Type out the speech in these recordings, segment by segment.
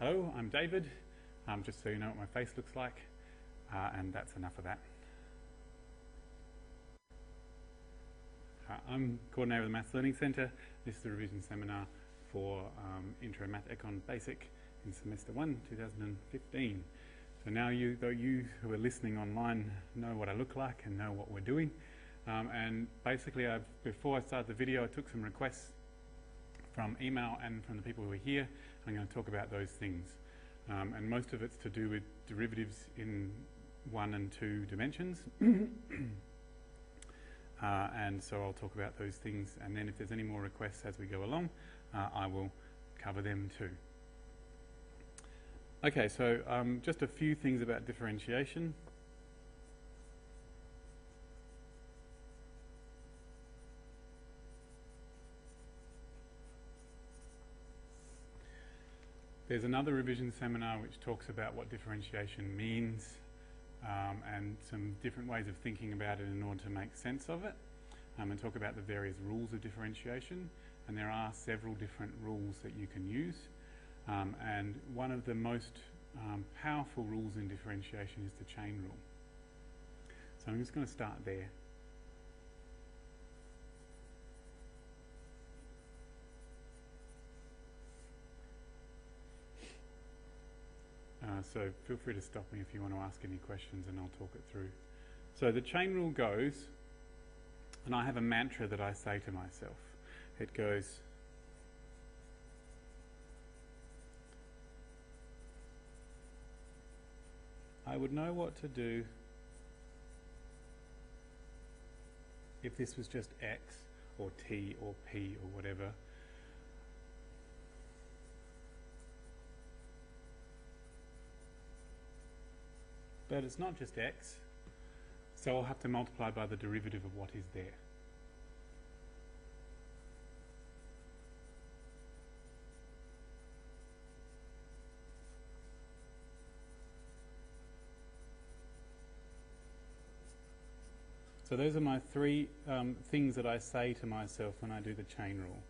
Hello, I'm David, just so you know what my face looks like, and that's enough of that. I'm coordinator of the Maths Learning Centre. This is the revision seminar for Intro Math Econ Basic in Semester 1, 2015. So now you who are listening online know what I look like and know what we're doing. And basically, before I started the video, I took some requests from email and from the people who are here. I'm going to talk about those things. And most of it's to do with derivatives in 1 and 2 dimensions. And so I'll talk about those things, and then if there's any more requests as we go along, I will cover them too. Okay, so just a few things about differentiation. There's another revision seminar which talks about what differentiation means and some different ways of thinking about it in order to make sense of it, and talk about the various rules of differentiation. And there are several different rules that you can use. And one of the most powerful rules in differentiation is the chain rule. So I'm just going to start there. So feel free to stop me if you want to ask any questions and I'll talk it through. So the chain rule goes, and I have a mantra that I say to myself. It goes, I would know what to do if this was just x or t or p or whatever. But it's not just x, so I'll have to multiply by the derivative of what is there. So those are my three things that I say to myself when I do the chain rule.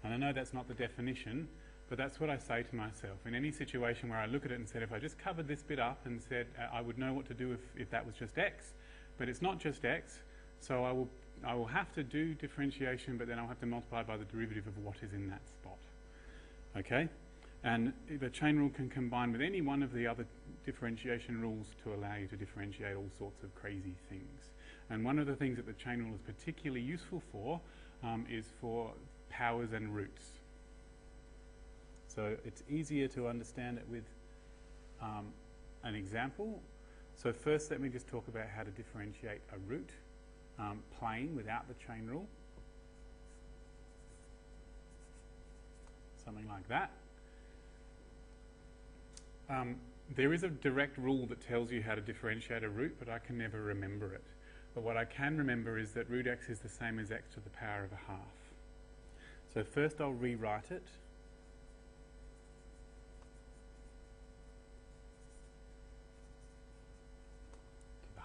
And I know that's not the definition, but that's what I say to myself. In any situation where I look at it and said, if I just covered this bit up and said, I would know what to do if that was just x, but it's not just x, so I will have to do differentiation, but then I'll have to multiply by the derivative of what is in that spot. Okay? And the chain rule can combine with any one of the other differentiation rules to allow you to differentiate all sorts of crazy things. And one of the things that the chain rule is particularly useful for is for powers and roots. So it's easier to understand it with an example. So first let me just talk about how to differentiate a root plain without the chain rule. Something like that. There is a direct rule that tells you how to differentiate a root, but I can never remember it. But what I can remember is that root x is the same as x to the power of a half. So first I'll rewrite it.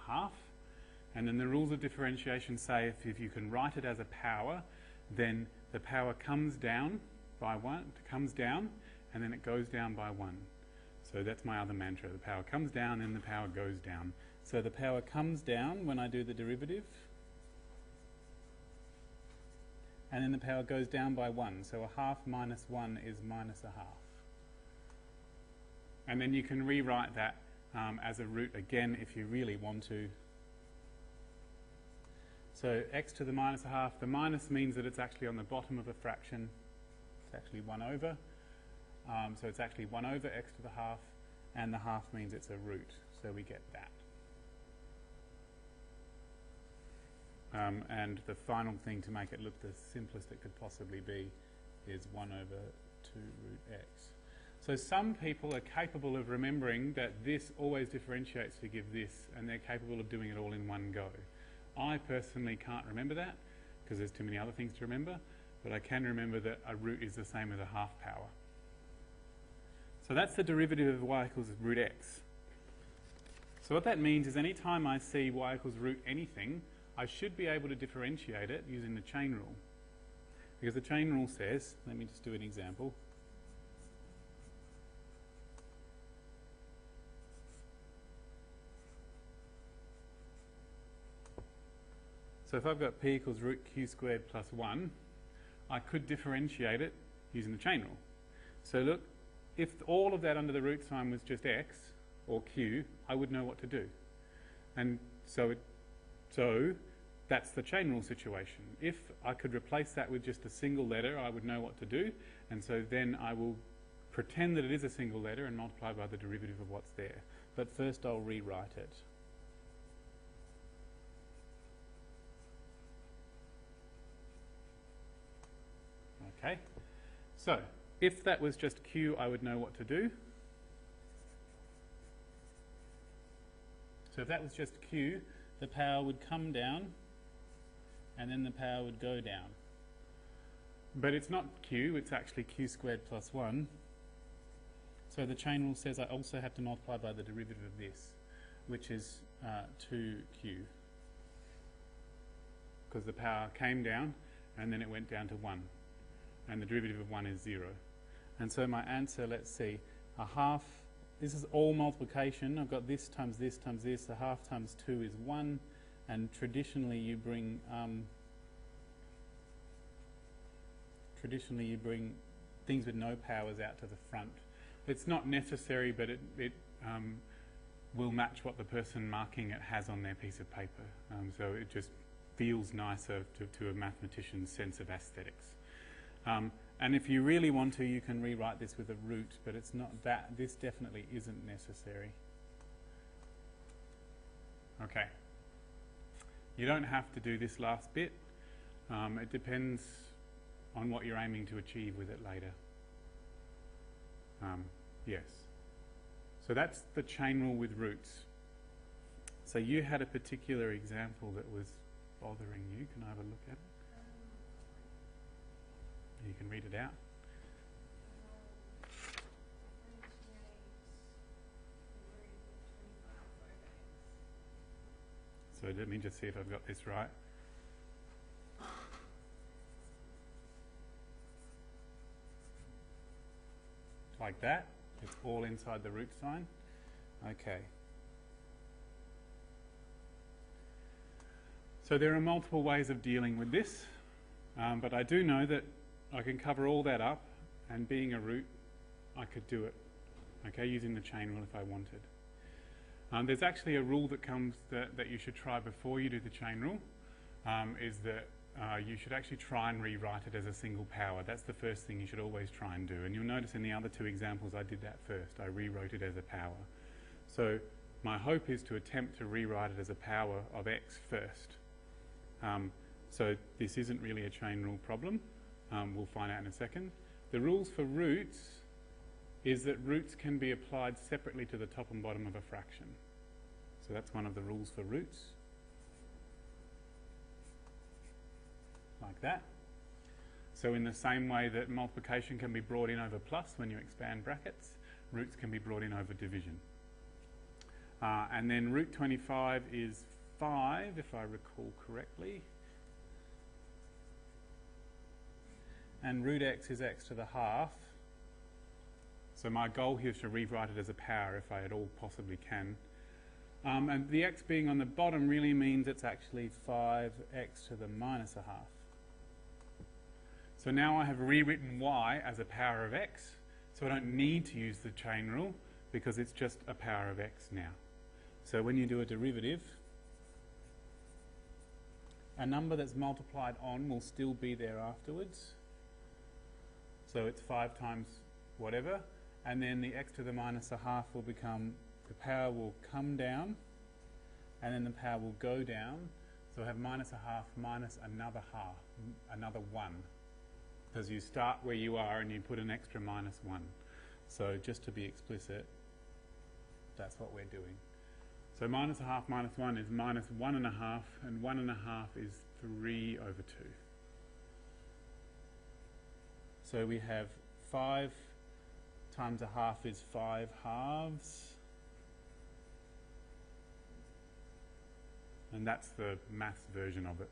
Half, and then the rules of differentiation say if you can write it as a power, then the power comes down by 1, and then it goes down by 1. So that's my other mantra. The power comes down and the power goes down. So the power comes down when I do the derivative, and then the power goes down by 1. So a half minus 1 is minus a half. And then you can rewrite that as a root again if you really want to. So x to the minus a half, the minus means that it's actually on the bottom of a fraction. It's actually 1 over. So it's actually 1 over x to the half, and the half means it's a root. So we get that. And the final thing to make it look the simplest it could possibly be is 1 over 2 root x. So some people are capable of remembering that this always differentiates to give this, and they're capable of doing it all in one go. I personally can't remember that because there's too many other things to remember, but I can remember that a root is the same as a half power. So that's the derivative of y equals root x. So what that means is any time I see y equals root anything, I should be able to differentiate it using the chain rule. Because the chain rule says, let me just do an example. So if I've got p equals root q squared plus 1, I could differentiate it using the chain rule. So look, if all of that under the root sign was just x or q, I would know what to do. And so that's the chain rule situation. If I could replace that with just a single letter, I would know what to do. And so then I will pretend that it is a single letter and multiply by the derivative of what's there. But first I'll rewrite it. Okay, so if that was just q, I would know what to do. So if that was just q, the power would come down and then the power would go down. But it's not q, it's actually q squared plus 1. So the chain rule says I also have to multiply by the derivative of this, which is 2q. Because the power came down and then it went down to 1. And the derivative of 1 is 0. And so my answer, let's see, a half, this is all multiplication. I've got this times this times this. A half times 2 is 1. And traditionally you bring things with no powers out to the front. It's not necessary, but it will match what the person marking it has on their piece of paper. So it just feels nicer to a mathematician's sense of aesthetics. And if you really want to, you can rewrite this with a root, but it's not that. This definitely isn't necessary. Okay. You don't have to do this last bit. It depends on what you're aiming to achieve with it later. Yes. So that's the chain rule with roots. So you had a particular example that was bothering you. Can I have a look at it? You can read it out. So let me just see if I've got this right. Like that. It's all inside the root sign. Okay. So there are multiple ways of dealing with this, but I do know that I can cover all that up, and being a root, I could do it, okay, using the chain rule if I wanted. There's actually a rule that comes that you should try before you do the chain rule, is that you should actually try and rewrite it as a single power. That's the first thing you should always try and do. And you'll notice in the other two examples I did that first. I rewrote it as a power. So my hope is to attempt to rewrite it as a power of x first. So this isn't really a chain rule problem. We'll find out in a second. The rules for roots is that roots can be applied separately to the top and bottom of a fraction. So that's one of the rules for roots. Like that. So in the same way that multiplication can be brought in over plus when you expand brackets, roots can be brought in over division. And then root 25 is 5, if I recall correctly. And root x is x to the half. So my goal here is to rewrite it as a power if I at all possibly can. And the x being on the bottom really means it's actually 5x to the minus a half. So now I have rewritten y as a power of x, so I don't need to use the chain rule because it's just a power of x now. So when you do a derivative, a number that's multiplied on will still be there afterwards. So it's 5 times whatever, and then the x to the minus a half will become, the power will come down, and then the power will go down. So I have minus a half minus another half, another 1. Because you start where you are and you put an extra minus 1. So just to be explicit, that's what we're doing. So minus a half minus 1 is minus 1.5, and 1.5 is 3 over 2. So we have 5 times a half is 5 halves. And that's the maths version of it.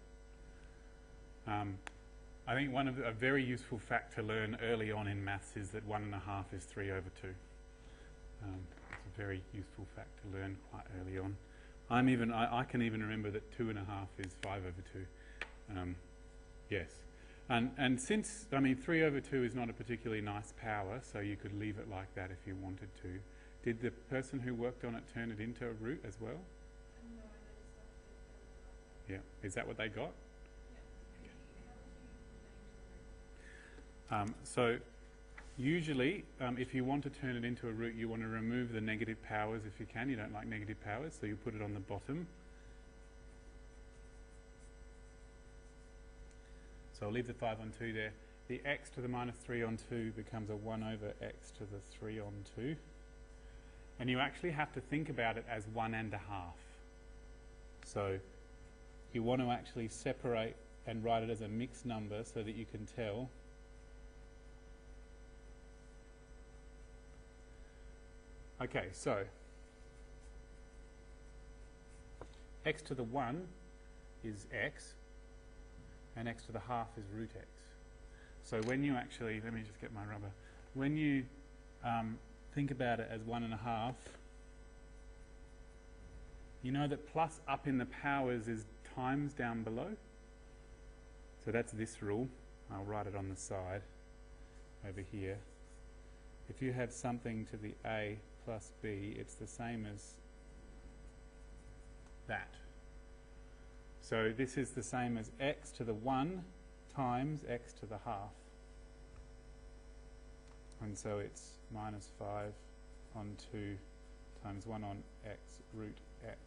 I think a very useful fact to learn early on in maths is that 1.5 is 3 over 2. It's a very useful fact to learn quite early on. I can even remember that 2.5 is 5 over 2. Yes. And since, I mean, 3 over 2 is not a particularly nice power, so you could leave it like that if you wanted to. Did the person who worked on it turn it into a root as well? No, I just Yeah. Is that what they got? Yeah. So usually, if you want to turn it into a root, you want to remove the negative powers if you can. You don't like negative powers, so you put it on the bottom. So I'll leave the 5 on 2 there. The x to the minus 3 on 2 becomes a 1 over x to the 3 on 2. And you actually have to think about it as 1.5. So you want to actually separate and write it as a mixed number so that you can tell okay, so x to the 1 is x, and x to the half is root x. So when you actually, let me just get my rubber, when you think about it as 1.5, you know that plus up in the powers is times down below. So that's this rule. I'll write it on the side over here. If you have something to the a plus b, it's the same as that. So this is the same as x to the 1 times x to the half. And so it's minus 5 on 2 times 1 on x root x.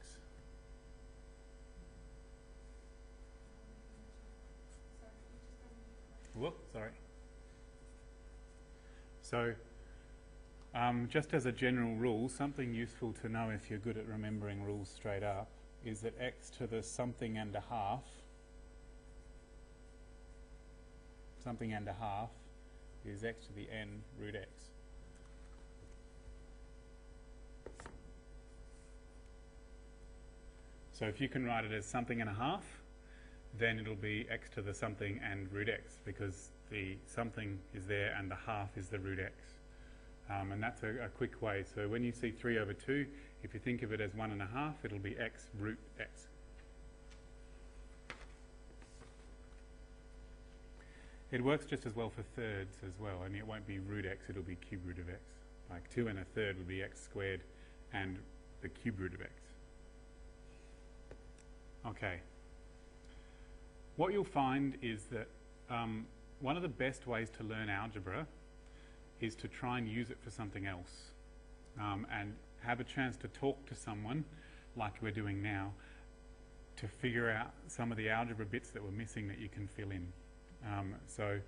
Whoop, sorry. So just as a general rule, something useful to know if you're good at remembering rules straight up is that x to the something and a half is x to the n root x. So if you can write it as something and a half, then it'll be x to the something and root x, because the something is there and the half is the root x. And that's a quick way. So when you see 3 over 2, if you think of it as 1.5, it'll be x root x. It works just as well for thirds as well, only it won't be root x, it'll be cube root of x. Like 2 1/3 would be x squared and the cube root of x. Okay. What you'll find is that one of the best ways to learn algebra is to try and use it for something else, and have a chance to talk to someone like we're doing now to figure out some of the algebra bits that were missing that you can fill in. So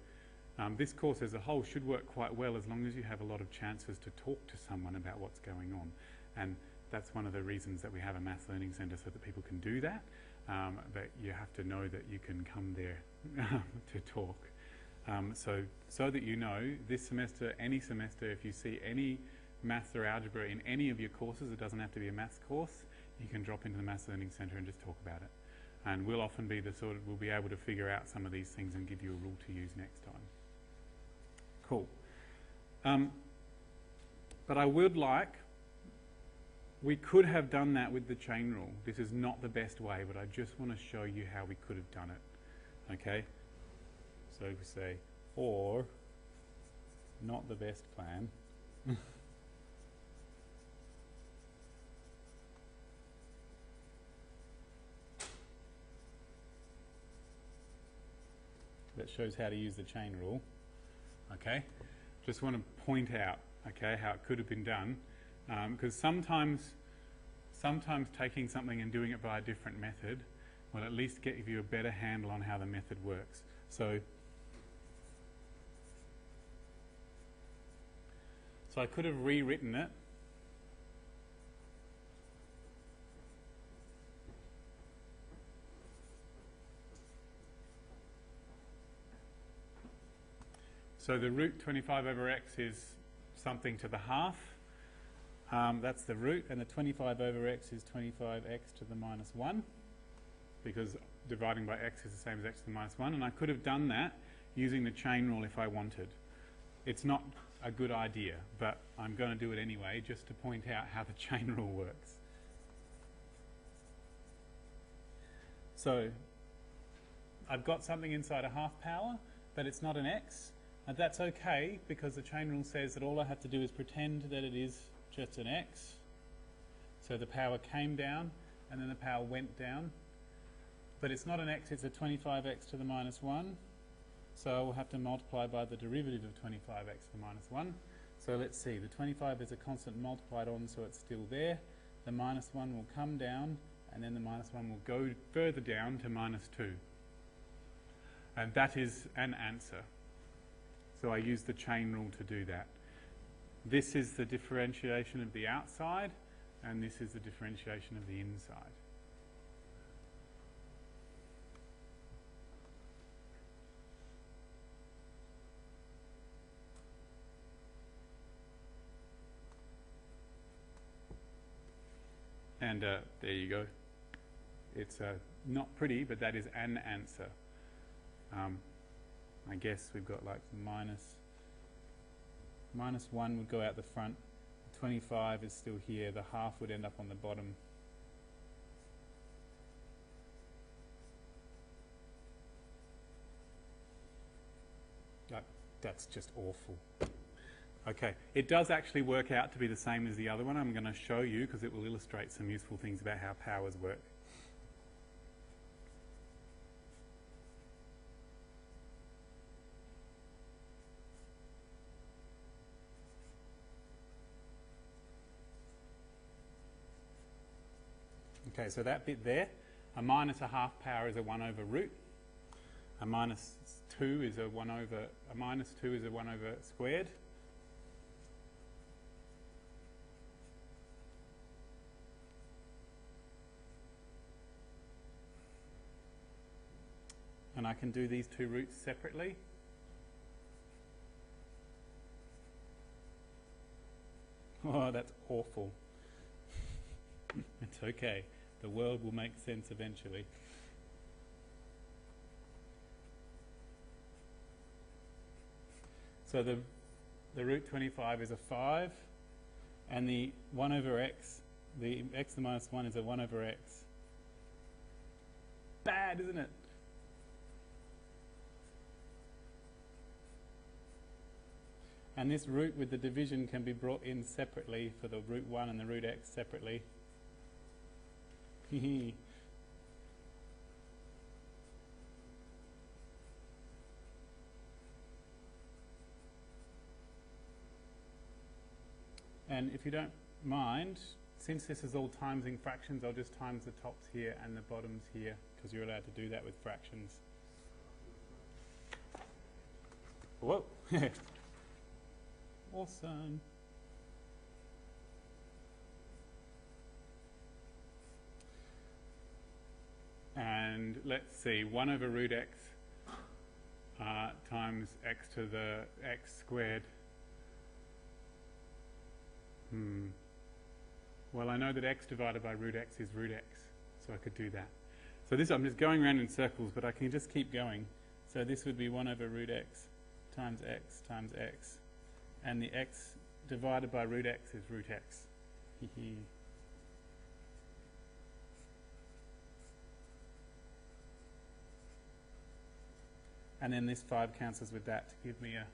this course as a whole should work quite well as long as you have a lot of chances to talk to someone about what's going on, and that's one of the reasons that we have a maths learning centre, so that people can do that, but you have to know that you can come there to talk. So that you know, this semester, any semester, if you see any maths or algebra in any of your courses, it doesn't have to be a maths course, you can drop into the Maths Learning Centre and just talk about it. And we'll often be the sort of, we'll be able to figure out some of these things and give you a rule to use next time. Cool. But I would like, we could have done that with the chain rule. This is not the best way, but I just want to show you how we could have done it. Okay? So we say, or, not the best plan. That shows how to use the chain rule. Okay? Just want to point out, okay, how it could have been done. Because sometimes taking something and doing it by a different method will at least give you a better handle on how the method works. So I could have rewritten it. So the root 25 over x is something to the half. That's the root, and the 25 over x is 25x to the minus 1, because dividing by x is the same as x to the minus 1, and I could have done that using the chain rule if I wanted. It's not a good idea, but I'm going to do it anyway just to point out how the chain rule works. So I've got something inside a half power, but it's not an x, and that's okay because the chain rule says that all I have to do is pretend that it is just an x. So the power came down and then the power went down, but it's not an x, it's a 25x to the minus 1. So I will have to multiply by the derivative of 25x to the minus 1. So let's see, the 25 is a constant multiplied on, so it's still there. The minus 1 will come down, and then the minus 1 will go further down to minus 2. And that is an answer. So I use the chain rule to do that. This is the differentiation of the outside, and this is the differentiation of the inside. And there you go. It's not pretty, but that is an answer. I guess we've got like minus 1 would go out the front. 25 is still here. The half would end up on the bottom. That's just awful. Okay, it does actually work out to be the same as the other one. I'm going to show you because it will illustrate some useful things about how powers work. Okay, so that bit there, a minus a half power is a 1 over root. A minus 2 is a 1 over, a minus 2 is a 1 over squared. And I can do these two roots separately. Oh, that's awful. It's okay. The world will make sense eventually. So the root 25 is a 5, and the 1 over x, the x to the minus 1 is a 1 over x. Bad, isn't it? And this root with the division can be brought in separately for the root 1 and the root x separately. And if you don't mind, since this is all timesing fractions, I'll just times the tops here and the bottoms here, because you're allowed to do that with fractions. Whoa! Awesome. And let's see, 1 over root x times x to the x squared. Well, I know that x divided by root x is root x, so I could do that. So this, I'm just going around in circles, but I can just keep going. So this would be 1 over root x times x, and the x divided by root x is root x. And then this 5 cancels with that to give me a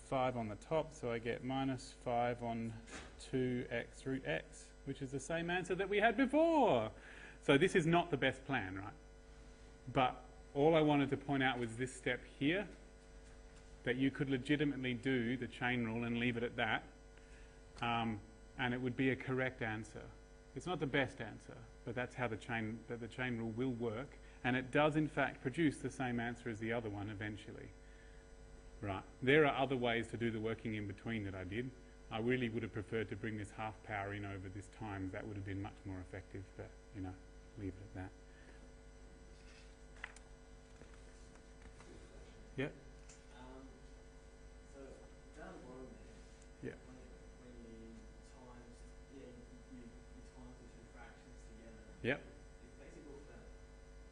5 on the top, so I get minus 5 on 2x root x, which is the same answer that we had before. So this is not the best plan, right? But all I wanted to point out was this step here, that you could legitimately do the chain rule and leave it at that, and it would be a correct answer. It's not the best answer, but that's how the chain rule will work, and it does in fact produce the same answer as the other one eventually. Right. There are other ways to do the working in between that I did. I really would have preferred to bring this half power in over this times. That would have been much more effective, but, you know, leave it at that. Yep. So down the bottom there, Yeah. when you times, you times the two fractions together. Yep. It's basically what's that?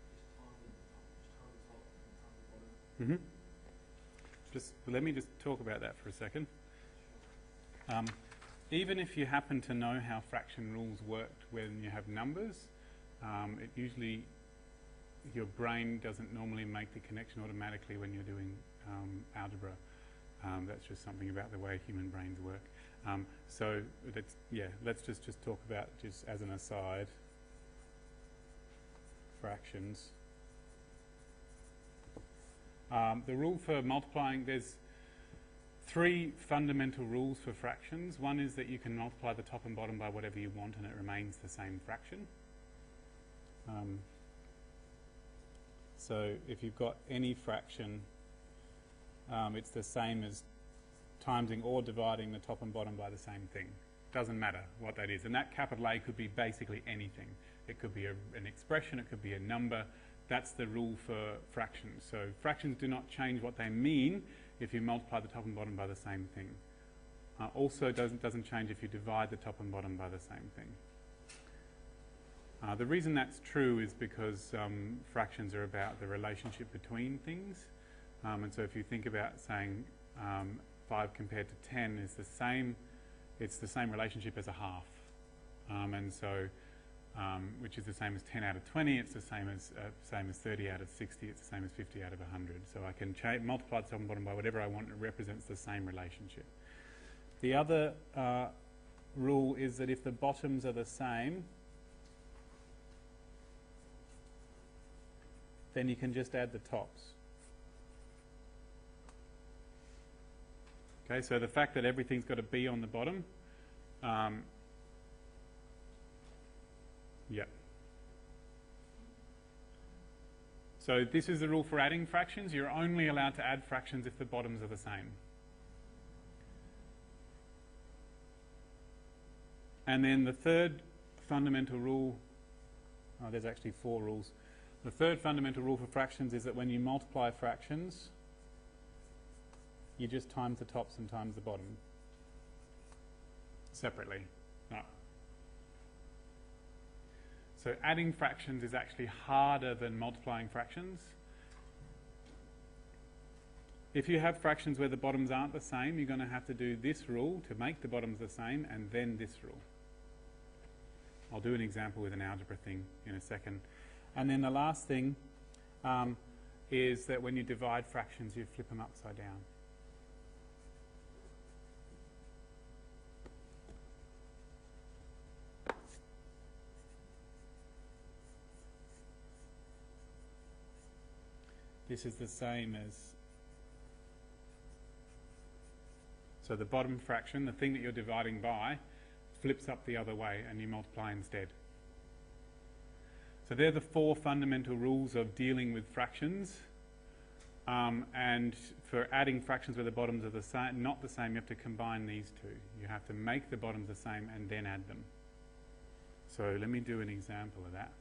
Just times the top and times the bottom. Mm-hmm. Let me just talk about that for a second. Even if you happen to know how fraction rules worked when you have numbers, it usually your brain doesn't normally make the connection automatically when you're doing algebra. That's just something about the way human brains work. So let's just talk about, just as an aside, fractions. The rule for multiplying, there's 3 fundamental rules for fractions. One is that you can multiply the top and bottom by whatever you want and it remains the same fraction. So if you've got any fraction, it's the same as timesing or dividing the top and bottom by the same thing. Doesn't matter what that is. And that capital A could be basically anything. It could be an expression, it could be a number. That's the rule for fractions. So fractions do not change what they mean if you multiply the top and bottom by the same thing. Also doesn't change if you divide the top and bottom by the same thing. The reason that's true is because fractions are about the relationship between things. And so if you think about saying 5 compared to 10 is the same, it's the same relationship as a half. And so, which is the same as 10 out of 20, it's the same as 30 out of 60, it's the same as 50 out of 100. So I can multiply the top and bottom by whatever I want, it represents the same relationship. The other rule is that if the bottoms are the same, then you can just add the tops. Okay, so the fact that everything's got a B on the bottom, yeah. So this is the rule for adding fractions. You're only allowed to add fractions if the bottoms are the same. And then the third fundamental rule, there's actually 4 rules. The third fundamental rule for fractions is that when you multiply fractions, you just times the tops and times the bottom separately. No. So adding fractions is actually harder than multiplying fractions. If you have fractions where the bottoms aren't the same, you're going to have to do this rule to make the bottoms the same, and then this rule. I'll do an example with an algebra thing in a second. And then the last thing is that when you divide fractions, you flip them upside down. This is the same as, so the bottom fraction, the thing that you're dividing by, flips up the other way and you multiply instead. So they're the 4 fundamental rules of dealing with fractions. And for adding fractions where the bottoms are the same, not the same, you have to combine these 2. You have to make the bottoms the same and then add them. So let me do an example of that.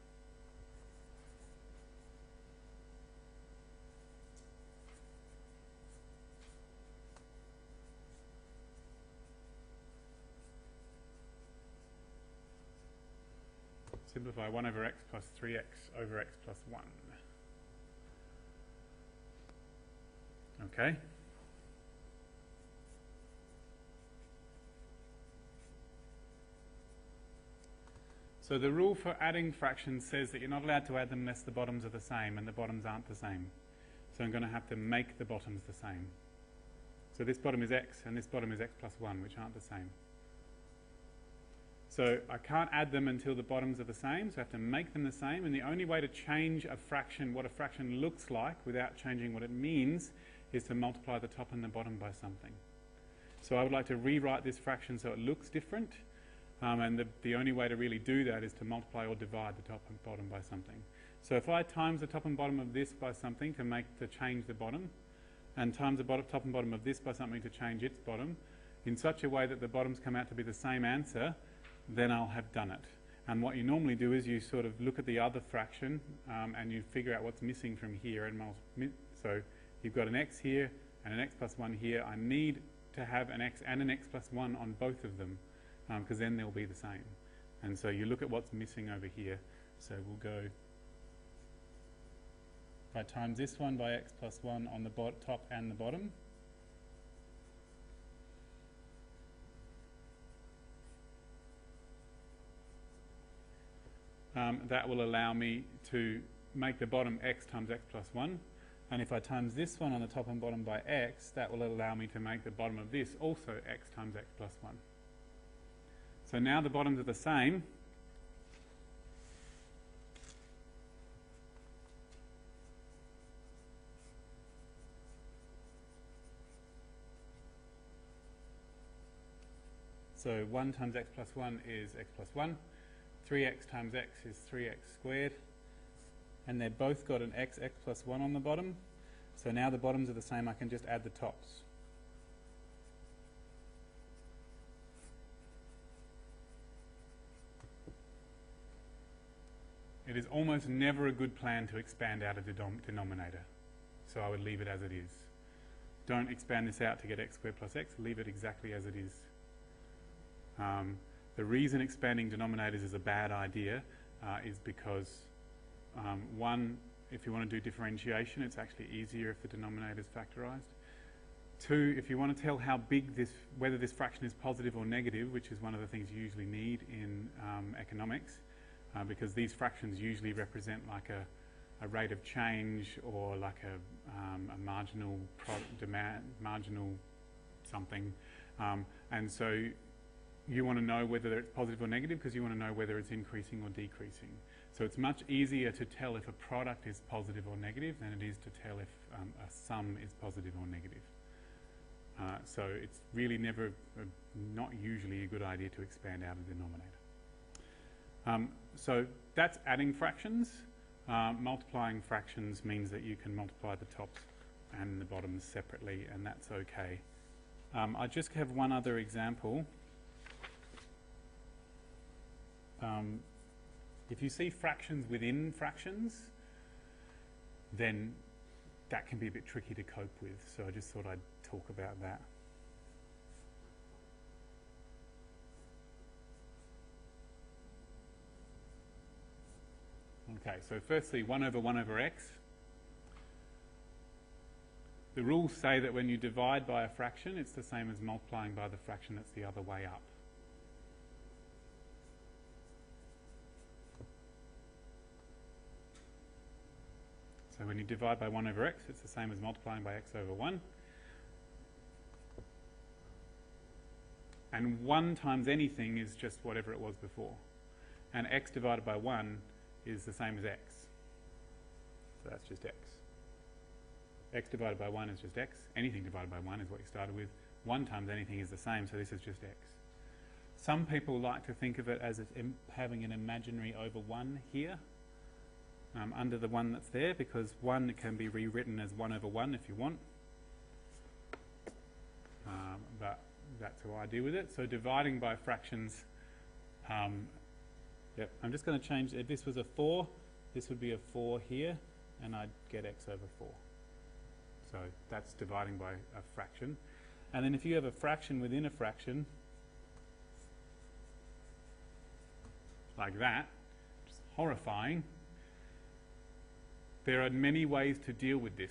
Simplify 1 over x plus 3x over x plus 1. Okay. So the rule for adding fractions says that you're not allowed to add them unless the bottoms are the same, and the bottoms aren't the same. So I'm going to have to make the bottoms the same. So this bottom is x, and this bottom is x plus 1, which aren't the same. So I can't add them until the bottoms are the same, so I have to make them the same, and the only way to change a fraction, what a fraction looks like, without changing what it means, is to multiply the top and the bottom by something. So I would like to rewrite this fraction so it looks different, and the only way to really do that is to multiply or divide the top and bottom by something. So if I times the top and bottom of this by something to change the bottom, and times the top and bottom of this by something to change its bottom, in such a way that the bottoms come out to be the same answer, then I'll have done it. And what you normally do is you sort of look at the other fraction and you figure out what's missing from here. And so you've got an x here and an x plus 1 here. I need to have an x and an x plus 1 on both of them because then they'll be the same. And so you look at what's missing over here. So we'll go, if I times this one by x plus 1 on the top and the bottom, that will allow me to make the bottom x times x plus 1. And if I times this one on the top and bottom by x, that will allow me to make the bottom of this also x times x plus 1. So now the bottoms are the same. So 1 times x plus 1 is x plus 1. 3x times x is 3x squared. And they've both got an x plus 1 on the bottom. So now the bottoms are the same, I can just add the tops. It is almost never a good plan to expand out a denominator. So I would leave it as it is. Don't expand this out to get x squared plus x, leave it exactly as it is. The reason expanding denominators is a bad idea is because one, if you want to do differentiation, it's actually easier if the denominator is factorized. Two, if you want to tell how big this, whether this fraction is positive or negative, which is one of the things you usually need in economics, because these fractions usually represent like a rate of change or like a marginal marginal something, and so you want to know whether it's positive or negative because you want to know whether it's increasing or decreasing. So it's much easier to tell if a product is positive or negative than it is to tell if a sum is positive or negative. So it's really never, not usually a good idea to expand out a denominator. So that's adding fractions. Multiplying fractions means that you can multiply the tops and the bottoms separately, and that's okay. I just have one other example. If you see fractions within fractions, then that can be a bit tricky to cope with. So I just thought I'd talk about that. Okay, so firstly, 1 over x. The rules say that when you divide by a fraction, it's the same as multiplying by the fraction that's the other way up. So when you divide by 1 over x, it's the same as multiplying by x over 1. And 1 times anything is just whatever it was before. And x divided by 1 is the same as x. So that's just x. X divided by 1 is just x. Anything divided by 1 is what you started with. 1 times anything is the same, so this is just x. Some people like to think of it as having an imaginary over 1 here. Under the 1 that's there, because 1 can be rewritten as 1 over 1 if you want. But that's how I deal with it. So dividing by fractions, yep, I'm just going to change, if this was a 4, this would be a 4 here, and I'd get x over 4. So that's dividing by a fraction. And then if you have a fraction within a fraction, like that, which is horrifying, there are many ways to deal with this.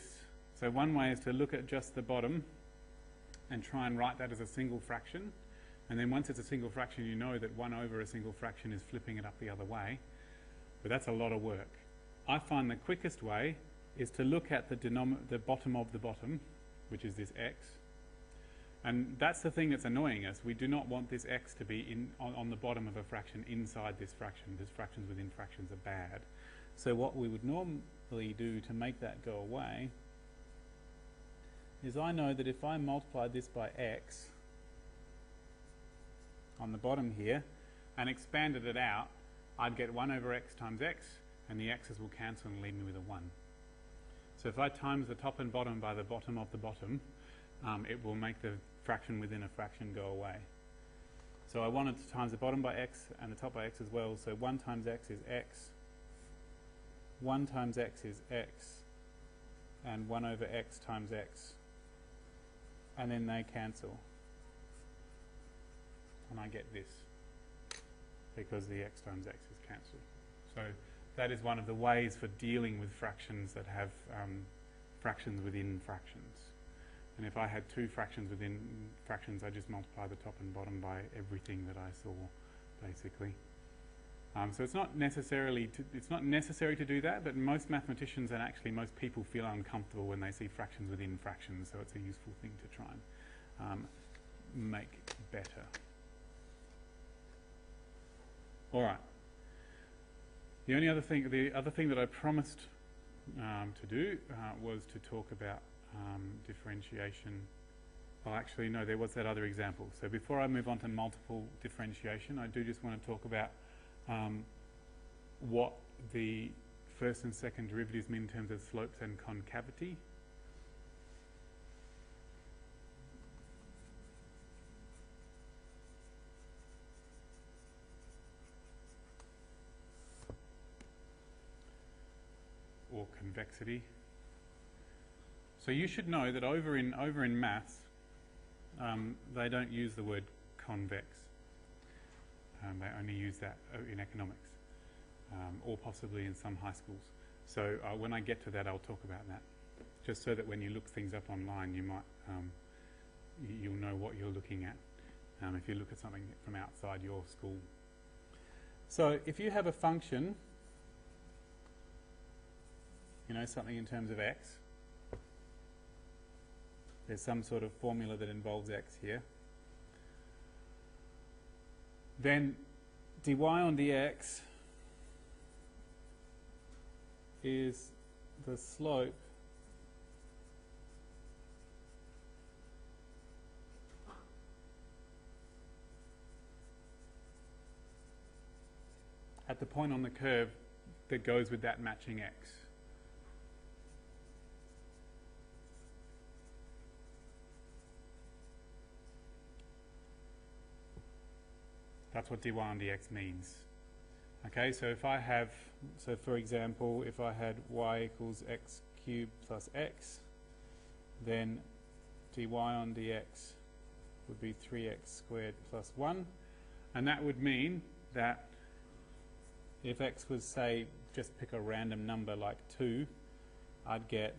So one way is to look at just the bottom and try and write that as a single fraction. And then once it's a single fraction, you know that 1 over a single fraction is flipping it up the other way. But that's a lot of work. I find the quickest way is to look at the bottom of the bottom, which is this x. And that's the thing that's annoying us. We do not want this x to be on the bottom of a fraction inside this fraction, because fractions within fractions are bad. So what we would normally do to make that go away is I know that if I multiply this by x on the bottom here and expanded it out, I'd get 1 over x times x, and the x's will cancel and leave me with a 1. So if I times the top and bottom by the bottom of the bottom, it will make the fraction within a fraction go away. So I wanted to times the bottom by x and the top by x as well. So 1 times x is x, 1 times x is x, and 1 over x times x. And then they cancel. And I get this, because the x times x is cancelled. So that is one of the ways for dealing with fractions that have fractions within fractions. And if I had 2 fractions within fractions, I just multiply the top and bottom by everything that I saw, basically. So it's not necessary to do that, but most mathematicians and actually most people feel uncomfortable when they see fractions within fractions, so it's a useful thing to try and make better. All right. The other thing that I promised to do was to talk about differentiation. Oh, actually, no, there was that other example. So before I move on to multiple differentiation, I do just want to talk about what the first and second derivatives mean in terms of slopes and concavity. Or convexity. So you should know that over in maths, they don't use the word convex. They only use that in economics, or possibly in some high schools. So when I get to that, I'll talk about that, just so that when you look things up online, you might you'll know what you're looking at if you look at something from outside your school. So if you have a function, you know, something in terms of x, there's some sort of formula that involves x here, then dy on dx is the slope at the point on the curve that goes with that matching x. That's what dy on dx means. Okay, so if I have, so for example, if I had y equals x cubed plus x, then dy on dx would be 3x squared plus 1. And that would mean that if x was, say, just pick a random number like 2, I'd get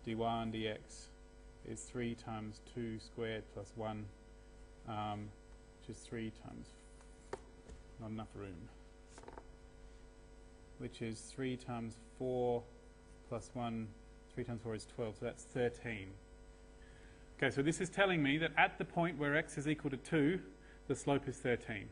dy on dx is 3 times 2 squared plus 1, which is 3 times, not enough room, which is 3 times 4 plus 1, 3 times 4 is 12, so that's 13. Okay, so this is telling me that at the point where x is equal to 2, the slope is 13.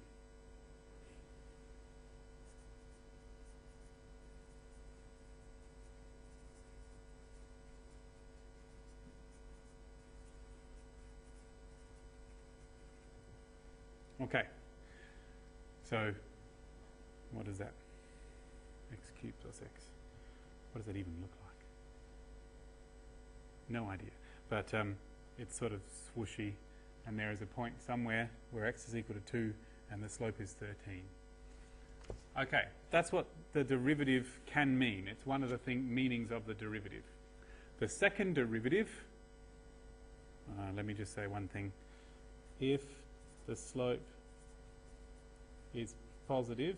Okay, so what is that? X cubed plus x. What does that even look like? No idea. But it's sort of swooshy, and there is a point somewhere where x is equal to 2 and the slope is 13. Okay, that's what the derivative can mean. It's one of the meanings of the derivative. The second derivative, let me just say one thing. If the slope is positive,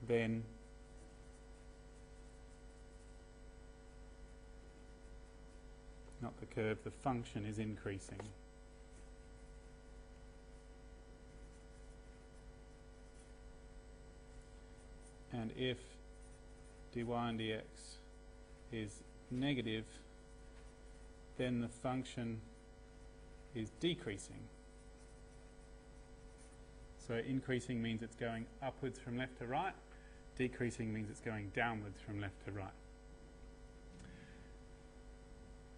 then not the curve, the function is increasing. And if dy on dx is negative, then the function is decreasing. So increasing means it's going upwards from left to right. Decreasing means it's going downwards from left to right.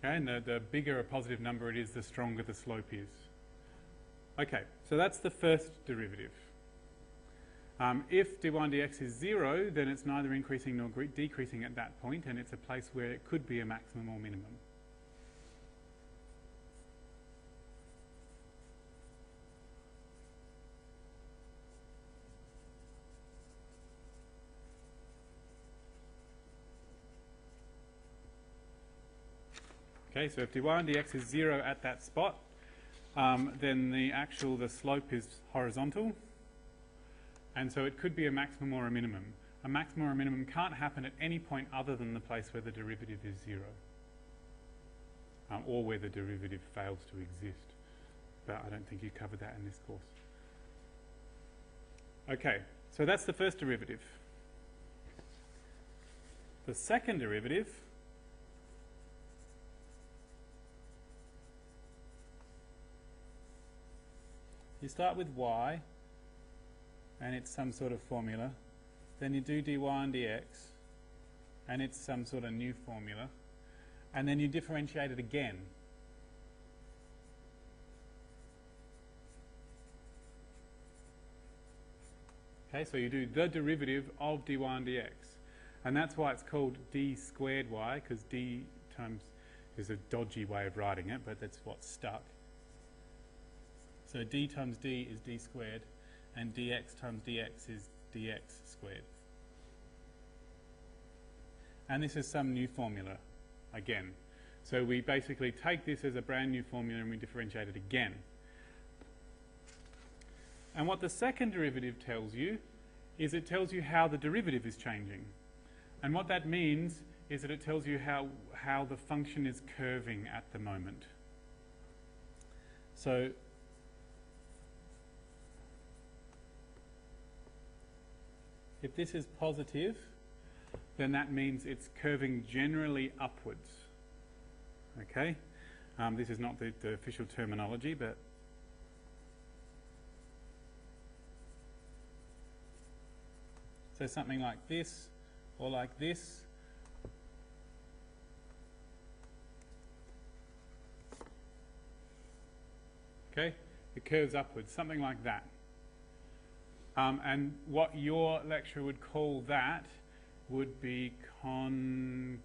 Okay, and the bigger a positive number it is, the stronger the slope is. Okay, so that's the first derivative. If dy on dx is 0, then it's neither increasing nor decreasing at that point, and it's a place where it could be a maximum or minimum. Okay, so if dy on dx is 0 at that spot, then the slope is horizontal, and so it could be a maximum or a minimum. A maximum or a minimum can't happen at any point other than the place where the derivative is 0, or where the derivative fails to exist. But I don't think you covered that in this course. Okay, so that's the first derivative. The second derivative you start with y and it's some sort of formula, then you do dy and dx and it's some sort of new formula, and then you differentiate it again. Okay, so you do the derivative of dy and dx. And that's why it's called d squared y, because d times is a dodgy way of writing it, but that's what's stuck. So d times d is d squared, and dx times dx is dx squared. And this is some new formula again. So we basically take this as a brand new formula and we differentiate it again. And what the second derivative tells you is it tells you how the derivative is changing. And what that means is that it tells you how the function is curving at the moment. So if this is positive, then that means it's curving generally upwards. Okay? This is not the official terminology, but so something like this or like this. Okay? It curves upwards, something like that. And what your lecturer would call that would be concave?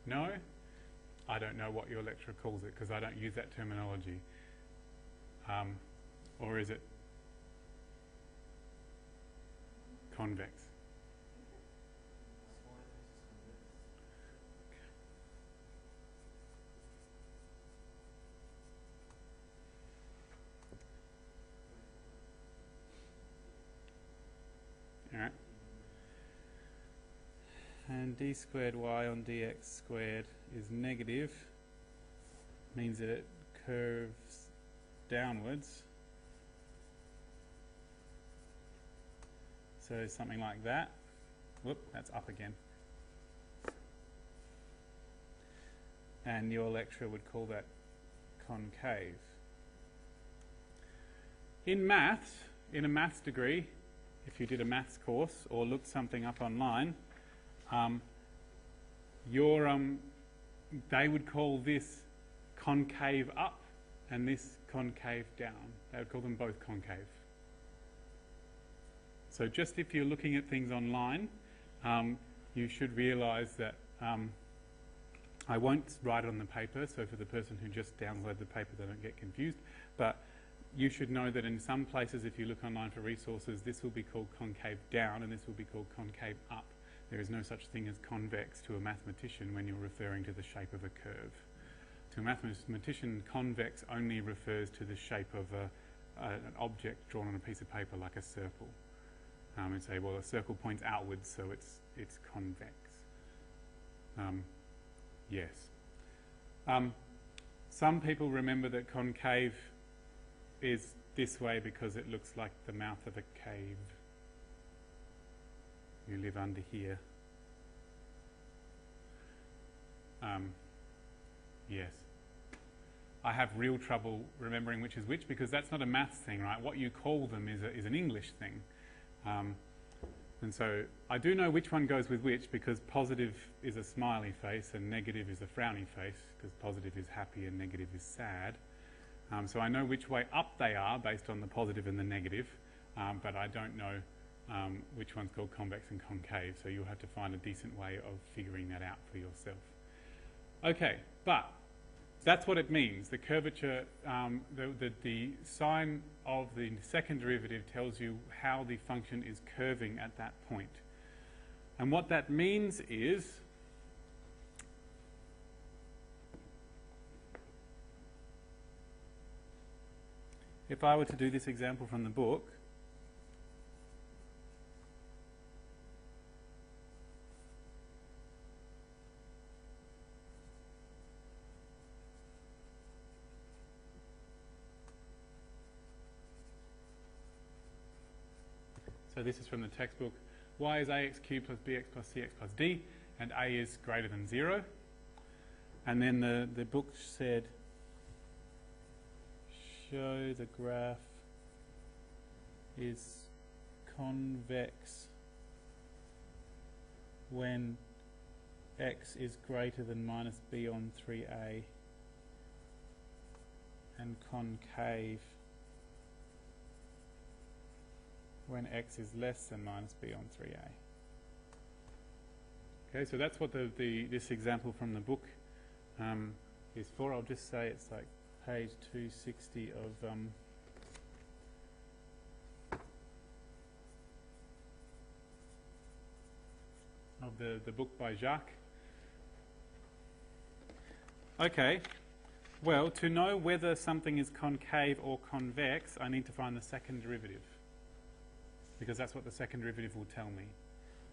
No? I don't know what your lecturer calls it because I don't use that terminology. Or is it convex? Alright. And d squared y on dx squared is negative, means that it curves downwards. So something like that. Whoop, that's up again. And your lecturer would call that concave. In maths, in a maths degree, if you did a maths course or looked something up online, they would call this concave up and this concave down. They would call them both concave. So just if you're looking at things online, you should realise that I won't write it on the paper, so for the person who just downloaded the paper, they don't get confused. But you should know that in some places, if you look online for resources, this will be called concave down and this will be called concave up. There is no such thing as convex to a mathematician when you're referring to the shape of a curve. To a mathematician, convex only refers to the shape of an object drawn on a piece of paper like a circle. And say, well, a circle points outwards, so it's convex. Yes. Some people remember that concave is this way because it looks like the mouth of a cave. You live under here. Yes. I have real trouble remembering which is which because that's not a maths thing, right? What you call them is an English thing. And so I do know which one goes with which because positive is a smiley face and negative is a frowny face because positive is happy and negative is sad. So I know which way up they are based on the positive and the negative, but I don't know which one's called convex and concave, so you'll have to find a decent way of figuring that out for yourself. Okay, but that's what it means. The curvature, the sign of the second derivative tells you how the function is curving at that point. And what that means is if I were to do this example from the book, So this is from the textbook. Y is ax cubed plus bx plus cx plus d, and a is greater than 0. And then the book said, show the graph is convex when x is greater than minus b on 3a, and concave when x is less than minus b on 3a. Okay, so that's what this example from the book is for. I'll just say it's like page 260 of the book by Jacques. Okay, well, to know whether something is concave or convex, I need to find the second derivative, because that's what the second derivative will tell me.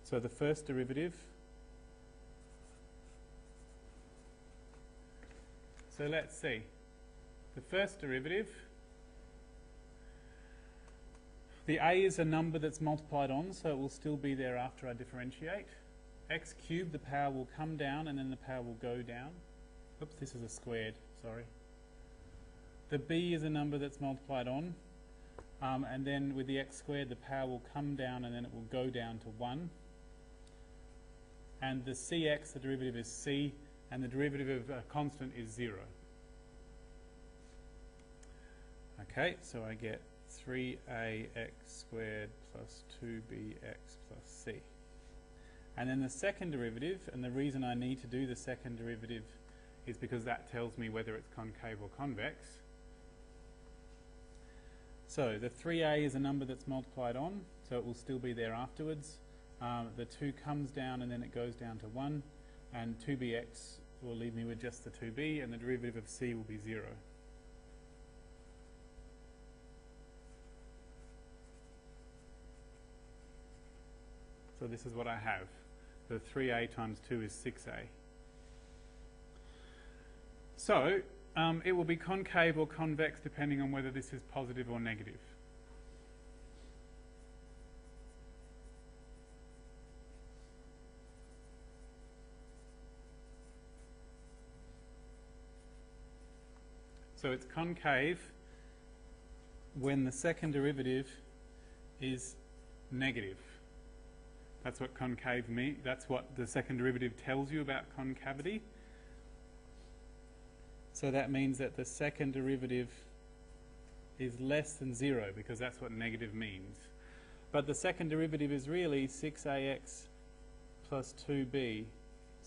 So the first derivative, so let's see. The first derivative, the a is a number that's multiplied on, so it will still be there after I differentiate. X cubed, the power will come down and then the power will go down. Oops, this is a squared, sorry. The b is a number that's multiplied on, and then with the x squared the power will come down and then it will go down to 1. And the cx, the derivative is c, and the derivative of a constant is 0. Okay, so I get 3ax squared plus 2bx plus c. And then the second derivative, and the reason I need to do the second derivative is because that tells me whether it's concave or convex. So the 3a is a number that's multiplied on, so it will still be there afterwards. The 2 comes down and then it goes down to 1, and 2bx will leave me with just the 2b, and the derivative of c will be 0. So this is what I have. The 3a times 2 is 6a. So it will be concave or convex depending on whether this is positive or negative. So it's concave when the second derivative is negative. That's what concave means. That's what the second derivative tells you about concavity. So that means that the second derivative is less than 0, because that's what negative means. But the second derivative is really 6ax plus 2b,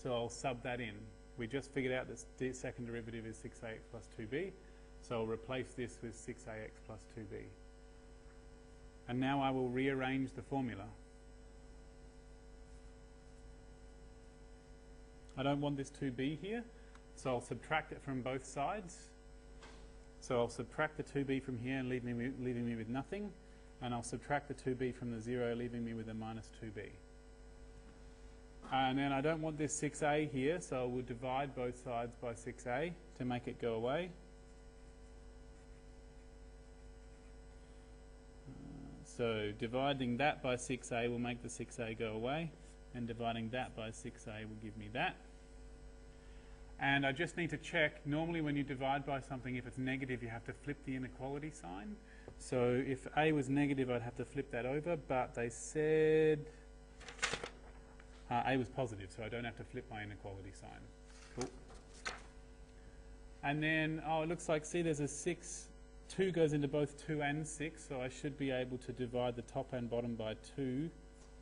so I'll sub that in. We just figured out that the second derivative is 6ax plus 2b, so I'll replace this with 6ax plus 2b. And now I will rearrange the formula. I don't want this 2b here, so I'll subtract it from both sides. So I'll subtract the 2b from here and leaving me with nothing, and I'll subtract the 2b from the 0, leaving me with a minus 2b. And then I don't want this 6a here, so I will divide both sides by 6a to make it go away. So dividing that by 6a will make the 6a go away, and dividing that by 6a will give me that. And I just need to check, normally when you divide by something, if it's negative, you have to flip the inequality sign. So if a was negative, I'd have to flip that over, but they said a was positive, so I don't have to flip my inequality sign. Cool. And then, oh, it looks like, see, there's a 6. 2 goes into both 2 and 6, so I should be able to divide the top and bottom by 2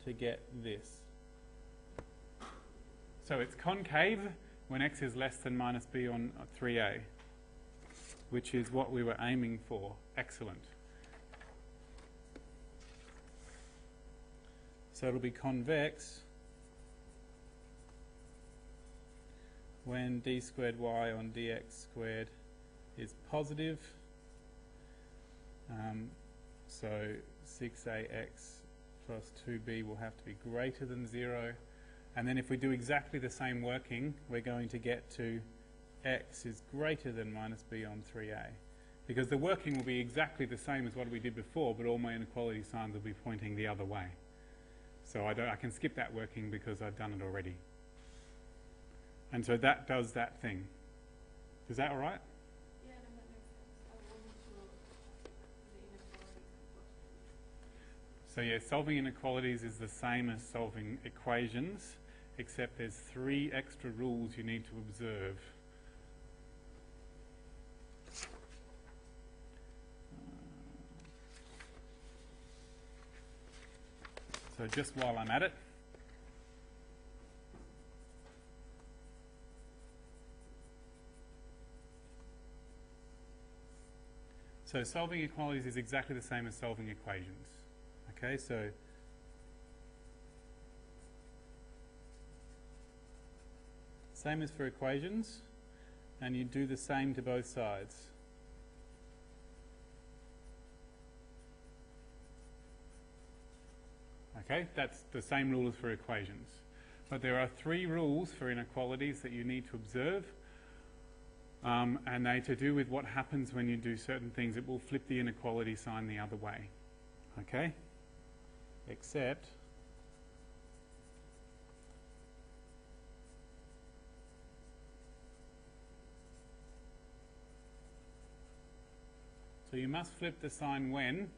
to get this. So it's concave when x is less than minus b on 3a, which is what we were aiming for. Excellent. So it'll be convex when d squared y on dx squared is positive. So 6ax plus 2b will have to be greater than 0. And then if we do exactly the same working, we're going to get to x is greater than minus b on 3a. because the working will be exactly the same as what we did before, but all my inequality signs will be pointing the other way. So I can skip that working because I've done it already. And so that does that thing. Is that all right? Yeah, no, that makes sense. I wasn't sure the inequalities and what to do. So yeah, solving inequalities is the same as solving equations, except there's 3 extra rules you need to observe. So just while I'm at it, so solving equalities is exactly the same as solving equations. Okay, so same as for equations, and you do the same to both sides. Okay, that's the same rule as for equations. But there are 3 rules for inequalities that you need to observe, and they're to do with what happens when you do certain things. It will flip the inequality sign the other way. Okay? Except so you must flip the sign when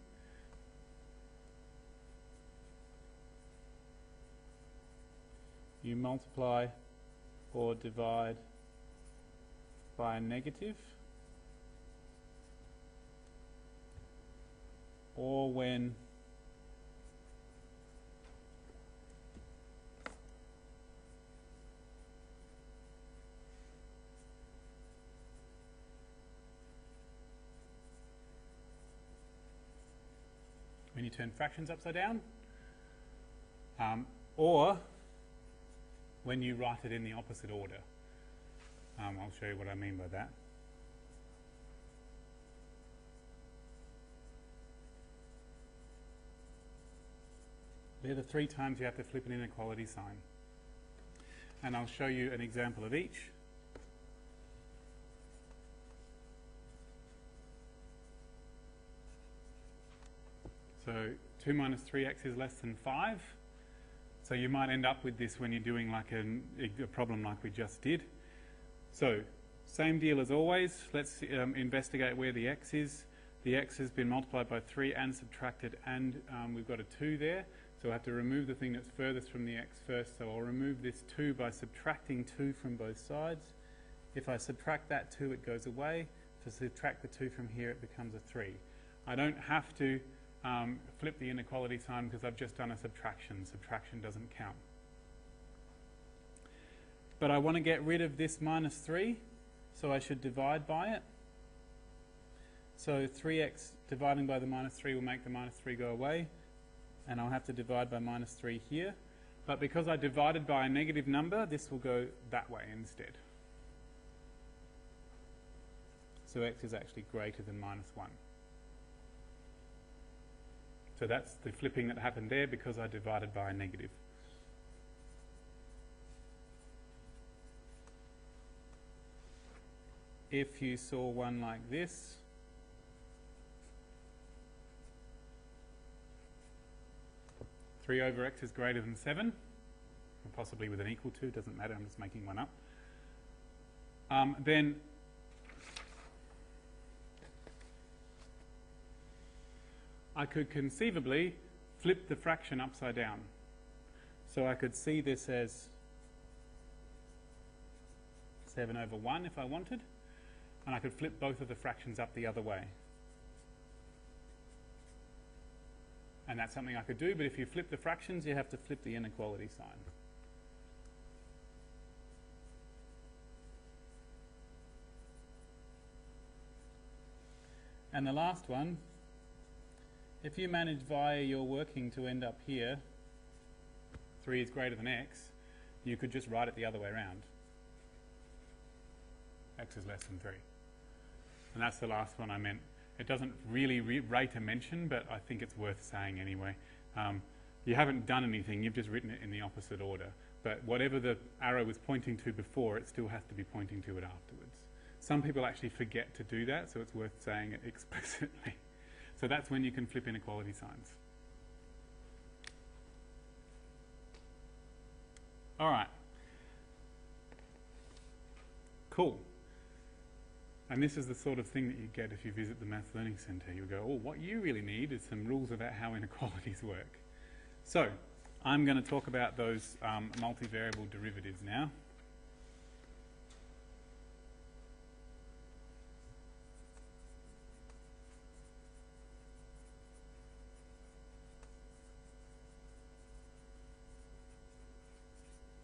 you multiply or divide by a negative, or when you turn fractions upside down, or when you write it in the opposite order. I'll show you what I mean by that. They're the 3 times you have to flip an inequality sign. And I'll show you an example of each. So 2 minus 3x is less than 5. So you might end up with this when you're doing like a problem like we just did. So same deal as always. Let's investigate where the x is. The x has been multiplied by 3 and subtracted, and we've got a 2 there. So I have to remove the thing that's furthest from the x first. So I'll remove this 2 by subtracting 2 from both sides. If I subtract that 2, it goes away. If I subtract the 2 from here, it becomes a 3. I don't have to flip the inequality sign because I've just done a subtraction. Subtraction doesn't count. But I want to get rid of this minus 3, so I should divide by it. So 3x dividing by the minus 3 will make the minus 3 go away, and I'll have to divide by minus 3 here. But because I divided by a negative number, this will go that way instead. So x is actually greater than minus 1. So that's the flipping that happened there because I divided by a negative. If you saw one like this, (3 over x is greater than 7, or possibly with an equal to, doesn't matter, I'm just making one up. Then I could conceivably flip the fraction upside down. So I could see this as 7 over 1 if I wanted, and I could flip both of the fractions up the other way. And that's something I could do, but if you flip the fractions, you have to flip the inequality sign. And the last one, if you manage via your working to end up here, 3 is greater than x, you could just write it the other way around. X is less than 3. And that's the last one I meant. It doesn't really rate a mention, but I think it's worth saying anyway. You haven't done anything, you've just written it in the opposite order. But whatever the arrow was pointing to before, it still has to be pointing to it afterwards. Some people actually forget to do that, so it's worth saying it explicitly. So that's when you can flip inequality signs. All right. Cool. And this is the sort of thing that you get if you visit the Maths Learning Centre. You'll go, oh, what you really need is some rules about how inequalities work. So, I'm going to talk about those multivariable derivatives now.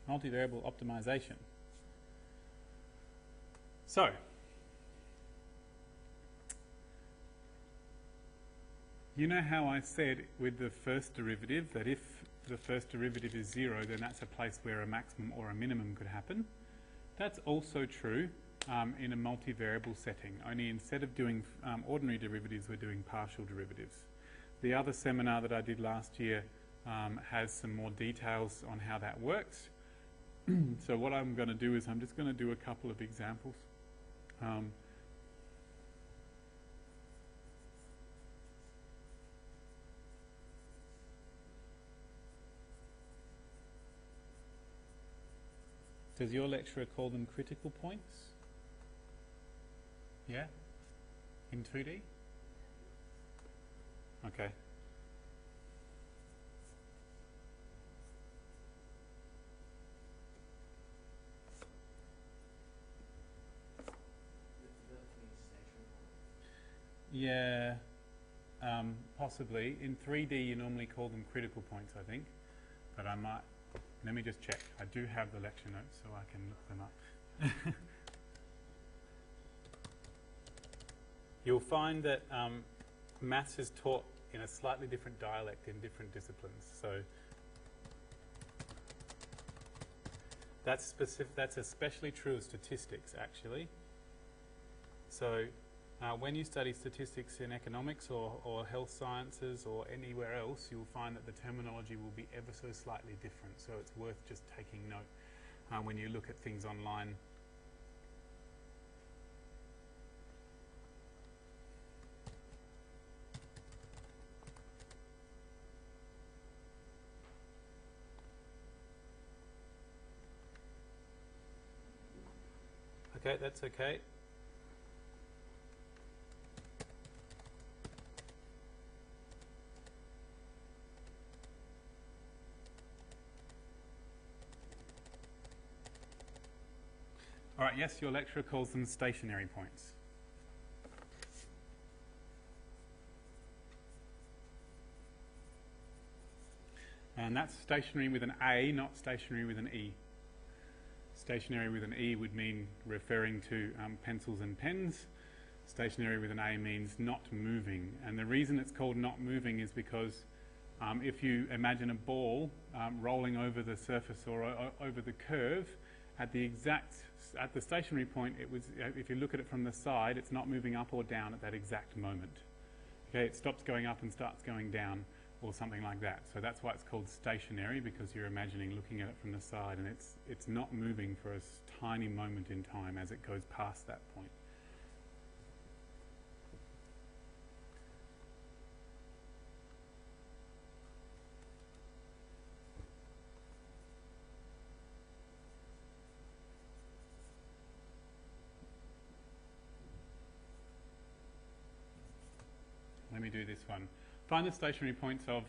Multivariable optimization. So, you know how I said with the first derivative that if the first derivative is 0, then that's a place where a maximum or a minimum could happen? That's also true in a multivariable setting, only instead of doing ordinary derivatives, we're doing partial derivatives. The other seminar that I did last year has some more details on how that works. So what I'm going to do is I'm just going to do a couple of examples. Does your lecturer call them critical points? Yeah? In 2D? Okay. Yeah, possibly. In 3D you normally call them critical points, I think. But I might, let me just check. I do have the lecture notes so I can look them up. You'll find that maths is taught in a slightly different dialect in different disciplines. So that's especially true of statistics, actually. So when you study statistics in economics or health sciences or anywhere else, you'll find that the terminology will be ever so slightly different. So it's worth just taking note when you look at things online. Okay, that's okay. All right, yes, your lecturer calls them stationary points. And that's stationary with an A, not stationary with an E. Stationary with an E would mean referring to pencils and pens. Stationary with an A means not moving. And the reason it's called not moving is because if you imagine a ball rolling over the surface or over the curve, at the stationary point, if you look at it from the side, it's not moving up or down at that exact moment. Okay, it stops going up and starts going down, or something like that. So that's why it's called stationary, because you're imagining looking at it from the side, and it's not moving for a tiny moment in time as it goes past that point. Let me do this one. Find the stationary points of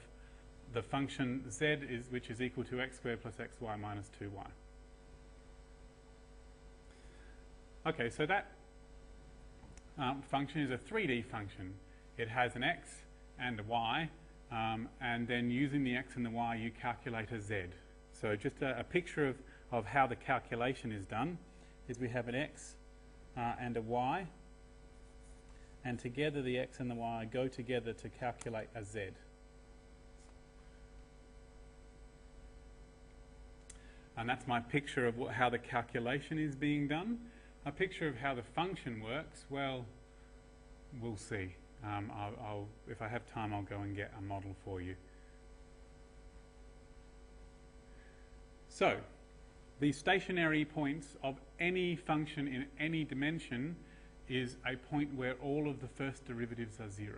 the function z, which is equal to x squared plus xy minus 2y. Okay, so that function is a 3D function. It has an x and a y, and then using the x and the y, you calculate a z. So just a picture of how the calculation is done is we have an x and a y, and together the x and the y go together to calculate a z. And that's my picture of how the calculation is being done. A picture of how the function works, well, we'll see. If I have time, I'll go and get a model for you. So, the stationary points of any function in any dimension is a point where all of the first derivatives are 0.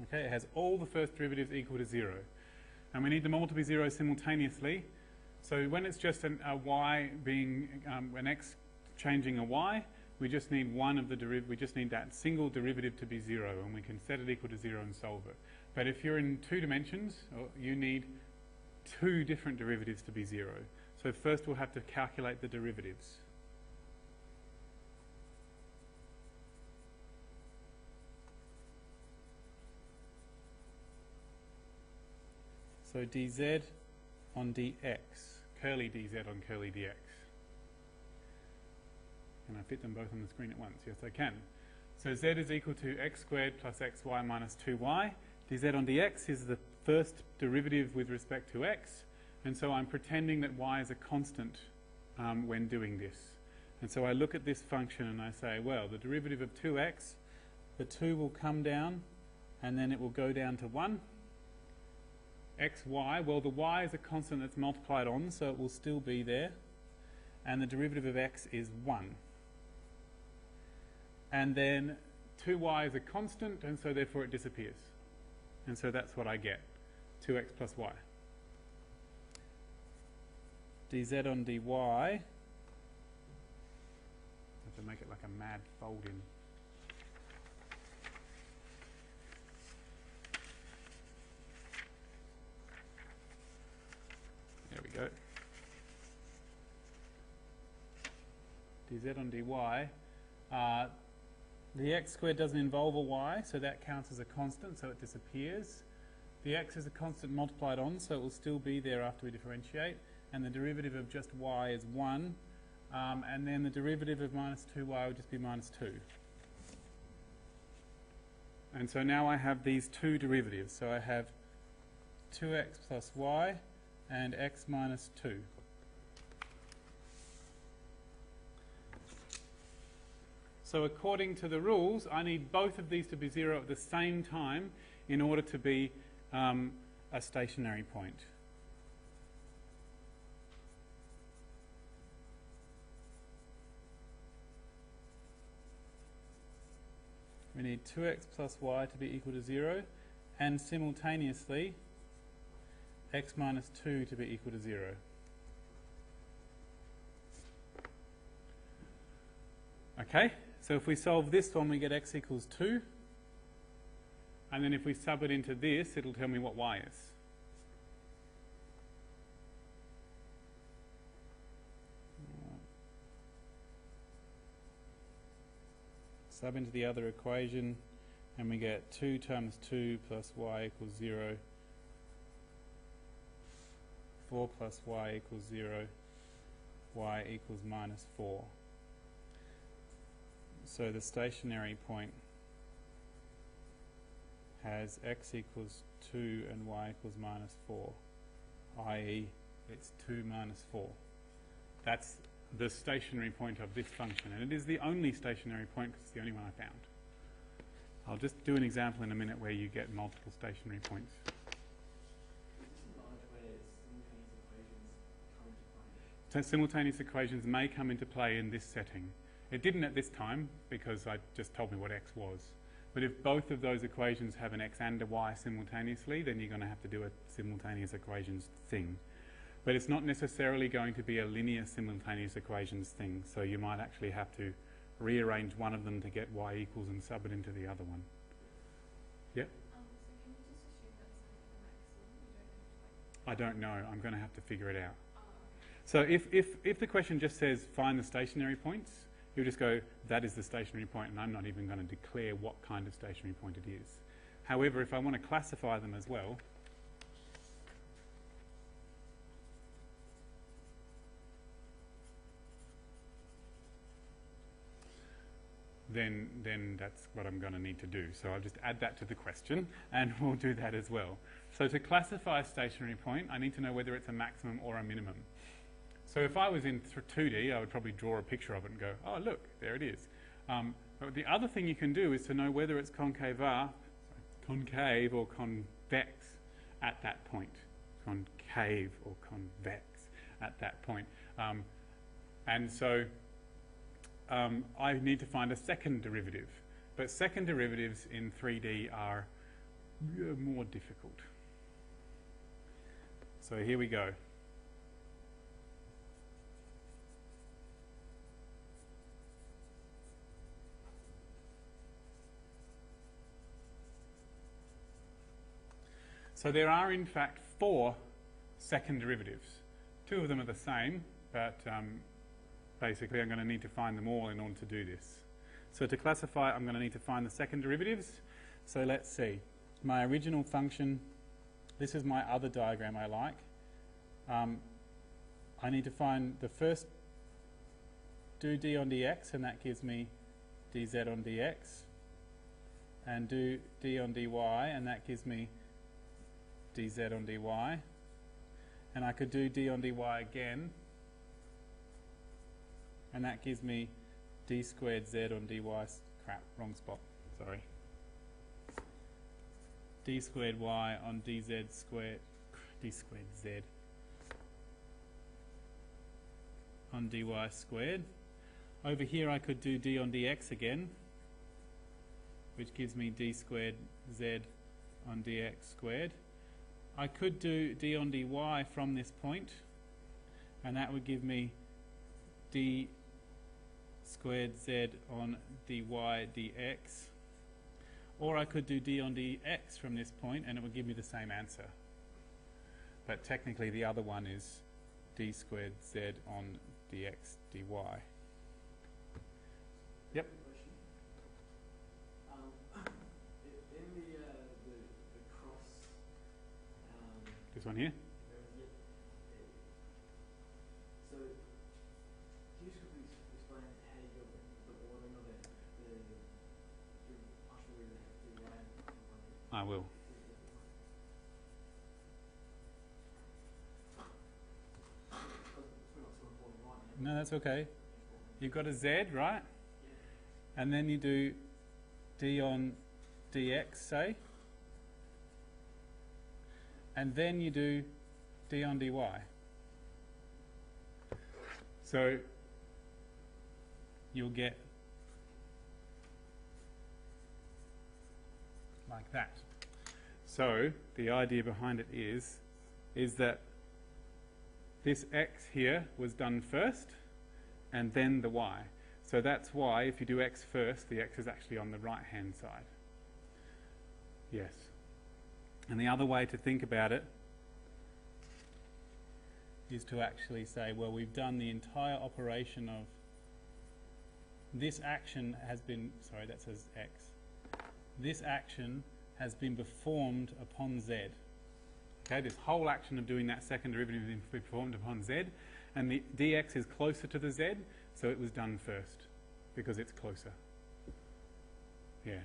Okay, it has all the first derivatives equal to 0. And we need them all to be 0 simultaneously. So when it's just a y being an x changing a y, we just need one of the we just need that single derivative to be 0, and we can set it equal to 0 and solve it. But if you're in 2 dimensions, you need 2 different derivatives to be 0. So first we'll have to calculate the derivatives. So dz on dx, curly dz on curly dx. Can I fit them both on the screen at once? Yes, I can. So z is equal to x squared plus xy minus 2y. dz on dx is the first derivative with respect to x, and so I'm pretending that y is a constant when doing this. And so I look at this function and I say, well, the derivative of 2x, the 2 will come down and then it will go down to 1. xy, well, the y is a constant that's multiplied on, so it will still be there. And the derivative of x is 1. And then 2y is a constant, and so therefore it disappears. And so that's what I get, 2x plus y. dz on dy, I have to make it like a mad fold-in. There we go. dz on dy, the x squared doesn't involve a y, so that counts as a constant, so it disappears. The x is a constant multiplied on, so it will still be there after we differentiate. And the derivative of just y is 1. And then the derivative of minus 2y will just be minus 2. And so now I have these 2 derivatives. So I have 2x plus y and x minus 2. So according to the rules, I need both of these to be 0 at the same time in order to be a stationary point. We need 2x plus y to be equal to 0, and simultaneously x minus 2 to be equal to 0. Okay, so if we solve this one, we get x equals 2. And then if we sub it into this, it'll tell me what y is. Sub into the other equation, and we get 2 times 2 plus y equals 0. 4 plus y equals 0. Y equals minus 4. So the stationary point has x equals 2 and y equals minus 4, i.e. it's 2 minus 4. That's the stationary point of this function, and it is the only stationary point because it's the only one I found. I'll just do an example in a minute where you get multiple stationary points. So simultaneous equations may come into play in this setting. It didn't at this time because I just told me what x was. But if both of those equations have an x and a y simultaneously, then you're going to have to do a simultaneous equations thing. But it's not necessarily going to be a linear simultaneous equations thing, so you might actually have to rearrange one of them to get y equals and sub it into the other one. Yep? So can you just assume that's like a maximum? You don't have to I don't know. I'm going to have to figure it out. okay. So if the question just says find the stationary points, you'll just go, that is the stationary point, and I'm not even going to declare what kind of stationary point it is. However, if I want to classify them as well, then that's what I'm going to need to do. So I'll just add that to the question, and we'll do that as well. So to classify a stationary point, I need to know whether it's a maximum or a minimum. So if I was in 2D, I would probably draw a picture of it and go, oh, look, there it is. But the other thing you can do is to know whether it's concave or convex at that point. Concave or convex at that point. And so I need to find a second derivative. But second derivatives in 3D are more difficult. So here we go. So there are in fact 4 second derivatives. 2 of them are the same, but basically I'm going to need to find them all in order to do this. So to classify, I'm going to need to find the second derivatives. So let's see. My original function, this is my other diagram I like. I need to find the first, do d on dx, and that gives me dz on dx. And do d on dy, and that gives me dz on dy. And I could do d on dy again, and that gives me d squared z on dy, crap, wrong spot, sorry. D squared y on dz squared, d squared z on dy squared. Over here I could do d on dx again, which gives me d squared z on dx squared. I could do d on dy from this point, and that would give me d squared z on dy dx. Or I could do d on dx from this point, and it would give me the same answer. But technically the other one is d squared z on dx dy. Yep. In the cross. This one here? So, can you just quickly explain how you got the ordering of it? I will. No, that's okay. You've got a z, right? And then you do d on dx, say. And then you do d on dy. So you'll get like that. So the idea behind it is that this x here was done first and then the y. So that's why if you do x first, the x is actually on the right hand side. Yes. And the other way to think about it is to actually say, well, we've done the entire operation of this action has been, sorry, that says x. This action has been performed upon z. Okay, this whole action of doing that second derivative has been performed upon z, and the dx is closer to the z, so it was done first because it's closer. Yeah.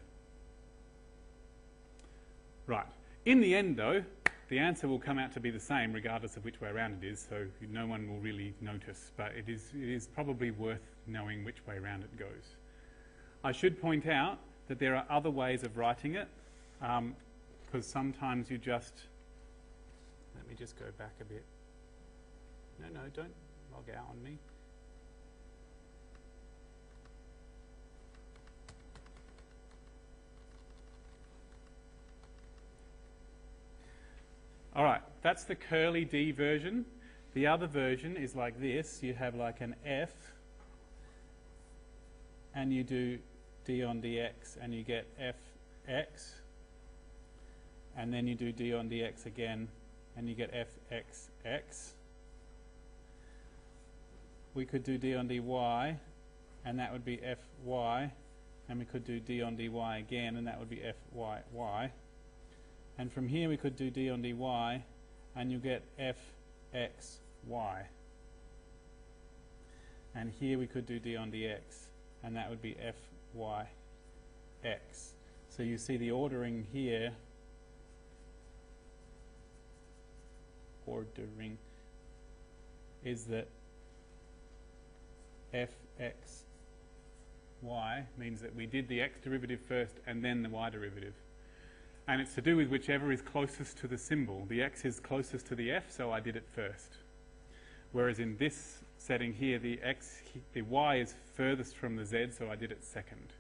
Right. In the end, though, the answer will come out to be the same regardless of which way around it is, so no one will really notice, but it is probably worth knowing which way around it goes. I should point out that there are other ways of writing it, because sometimes you just... Let me just go back a bit. No, don't log out on me. All right, that's the curly D version. The other version is like this. You have like an F, and you do D on dx, and you get Fx, and then you do D on dx again, and you get Fxx. We could do D on dy, and that would be Fy, and we could do D on dy again, and that would be Fyy. And from here we could do D on dy, and you get Fxy. And here we could do D on dx, and that would be Fyx. So you see the ordering here, is that fx y means that we did the x derivative first and then the y derivative. And it's to do with whichever is closest to the symbol. The x is closest to the f, so I did it first. Whereas in this setting here, the y is furthest from the z, so I did it second.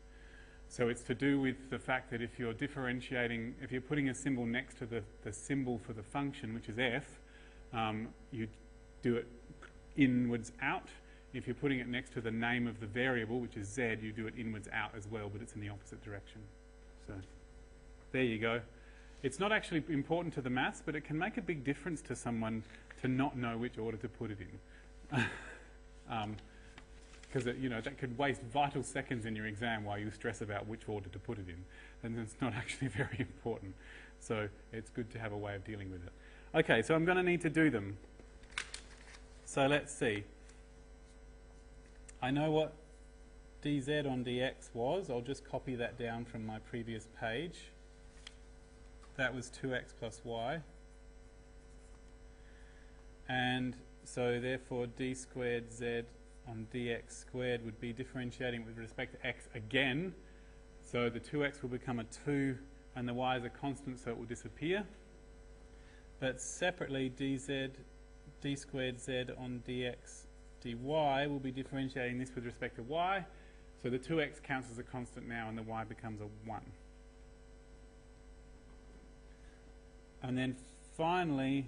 So it's to do with the fact that if you're differentiating, if you're putting a symbol next to the symbol for the function, which is f, you do it inwards out. If you're putting it next to the name of the variable, which is z, you do it inwards out as well, but it's in the opposite direction. So there you go. It's not actually important to the maths, but it can make a big difference to someone to not know which order to put it in. Because that could waste vital seconds in your exam while you stress about which order to put it in, and it's not actually very important. So it's good to have a way of dealing with it. Okay, so I'm going to need to do them. So let's see. I know what dz on dx was. I'll just copy that down from my previous page. That was 2x plus y. And so therefore d squared z on dx squared would be differentiating with respect to x again. So the 2x will become a 2 and the y is a constant, so it will disappear. But separately, d squared z on dx dy will be differentiating this with respect to y. So the 2x counts as a constant now and the y becomes a 1. And then finally,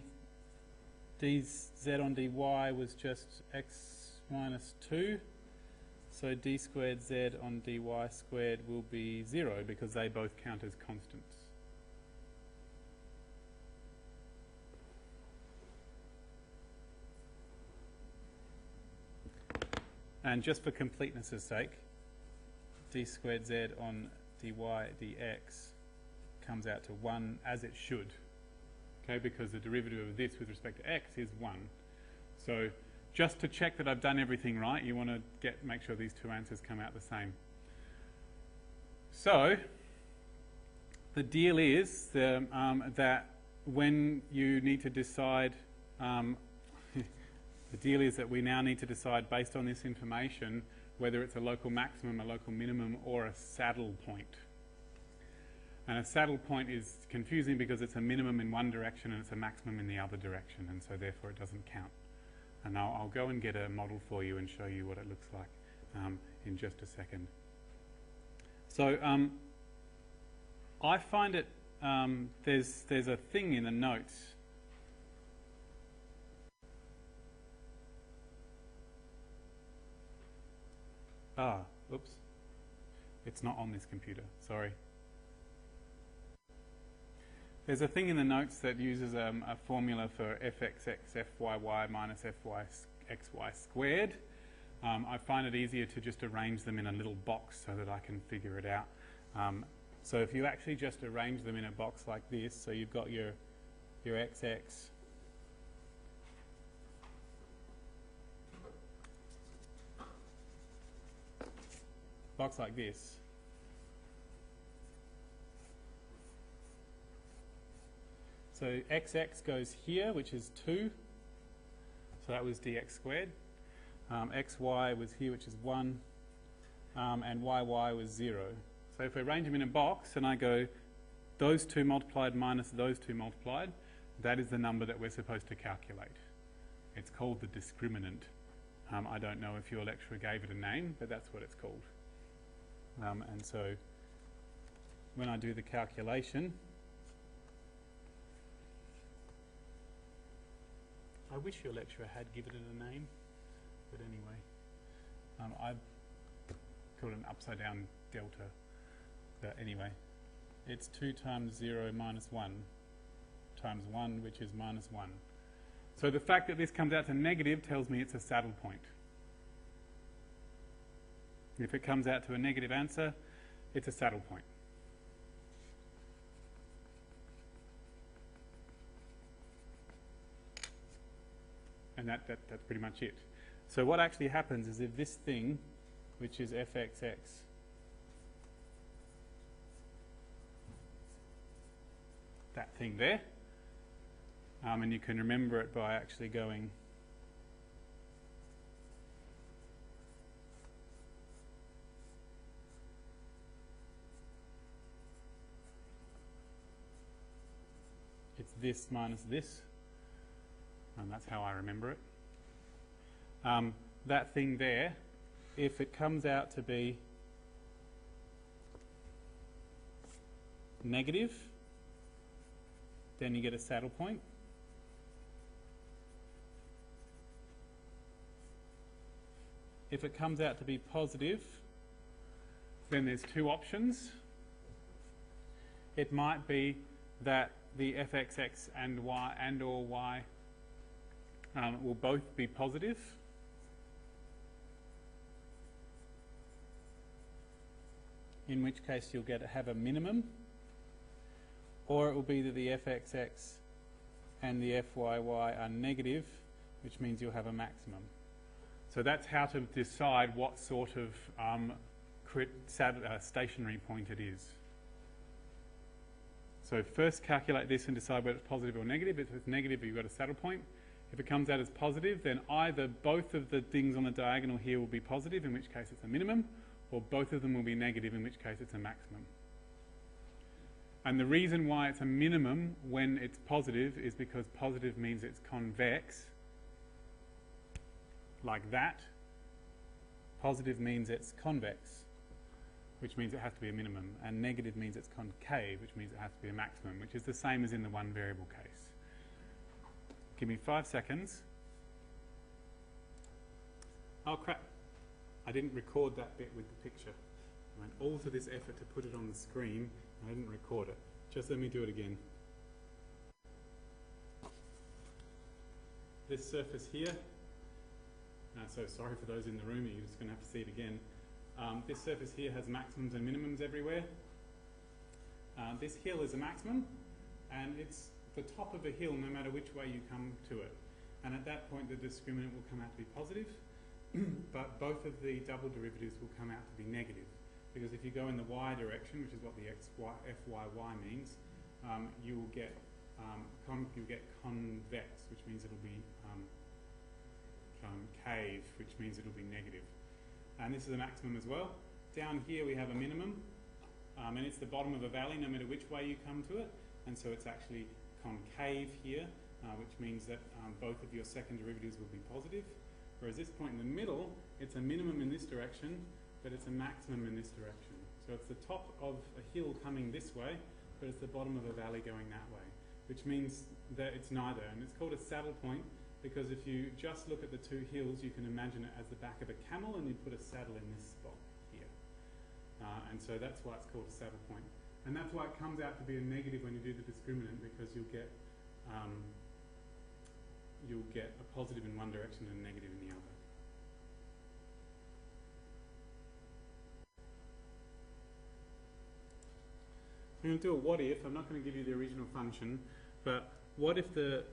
dz on dy was just x minus 2. So d squared z on dy squared will be 0 because they both count as constants. And just for completeness' sake, d squared z on dy dx comes out to 1 as it should. Okay, because the derivative of this with respect to x is 1. So just to check that I've done everything right, you want to make sure these two answers come out the same. So the deal is that when you need to decide, the deal is that we now need to decide based on this information whether it's a local maximum, a local minimum, or a saddle point. And a saddle point is confusing because it's a minimum in one direction and it's a maximum in the other direction, and so therefore it doesn't count. And I'll go and get a model for you and show you what it looks like in just a second. So I find it, there's a thing in the notes. Oops. It's not on this computer, sorry. There's a thing in the notes that uses a formula for fxx fyy minus fyxy squared. I find it easier to just arrange them in a little box so that I can figure it out. So if you actually just arrange them in a box like this, so you've got your xx box like this. So xx goes here, which is 2. So that was dx squared. Xy was here, which is 1. And yy was 0. So if we arrange them in a box and I go those two multiplied minus those two multiplied, that is the number that we're supposed to calculate. It's called the discriminant. I don't know if your lecturer gave it a name, but that's what it's called. And so when I do the calculation, I wish your lecturer had given it a name, but anyway, I called it an upside down delta, but anyway, it's 2 times 0 minus 1 times 1, which is minus 1. So the fact that this comes out to negative tells me it's a saddle point. If it comes out to a negative answer, it's a saddle point. And that's pretty much it. So what actually happens is if this thing, which is fxx, that thing there, and you can remember it by actually going this minus this, and that's how I remember it. That thing there, if it comes out to be negative, then you get a saddle point. If it comes out to be positive, then there's two options. It might be that the fxx and y and or y will both be positive. In which case you'll have a minimum. Or it will be that the fxx and the fyy are negative, which means you'll have a maximum. So that's how to decide what sort of stationary point it is. So first calculate this and decide whether it's positive or negative. If it's negative, you've got a saddle point. If it comes out as positive, then either both of the things on the diagonal here will be positive, in which case it's a minimum, or both of them will be negative, in which case it's a maximum. And the reason why it's a minimum when it's positive is because positive means it's convex, like that. Positive means it's convex, which means it has to be a minimum, and negative means it's concave, which means it has to be a maximum, which is the same as in the one variable case. Give me 5 seconds. Oh crap, I didn't record that bit with the picture. I went all to this effort to put it on the screen, and I didn't record it. Just let me do it again. This surface here, so sorry for those in the room, you're just going to have to see it again. This surface here has maximums and minimums everywhere. This hill is a maximum, and it's the top of a hill no matter which way you come to it. And at that point the discriminant will come out to be positive, but both of the double derivatives will come out to be negative. Because if you go in the y direction, which is what the fyy means, you will get convex, which means it'll be concave, which means it'll be negative. And this is a maximum as well. Down here we have a minimum, and it's the bottom of a valley no matter which way you come to it, and so it's actually concave here, which means that both of your second derivatives will be positive. Whereas this point in the middle, it's a minimum in this direction, but it's a maximum in this direction. So it's the top of a hill coming this way, but it's the bottom of a valley going that way, which means that it's neither. And it's called a saddle point because if you just look at the two hills, you can imagine it as the back of a camel, and you put a saddle in this spot here. And so that's why it's called a saddle point. And that's why it comes out to be a negative when you do the discriminant, because you'll get a positive in one direction and a negative in the other. I'm going to do a what if. I'm not going to give you the original function, but what if the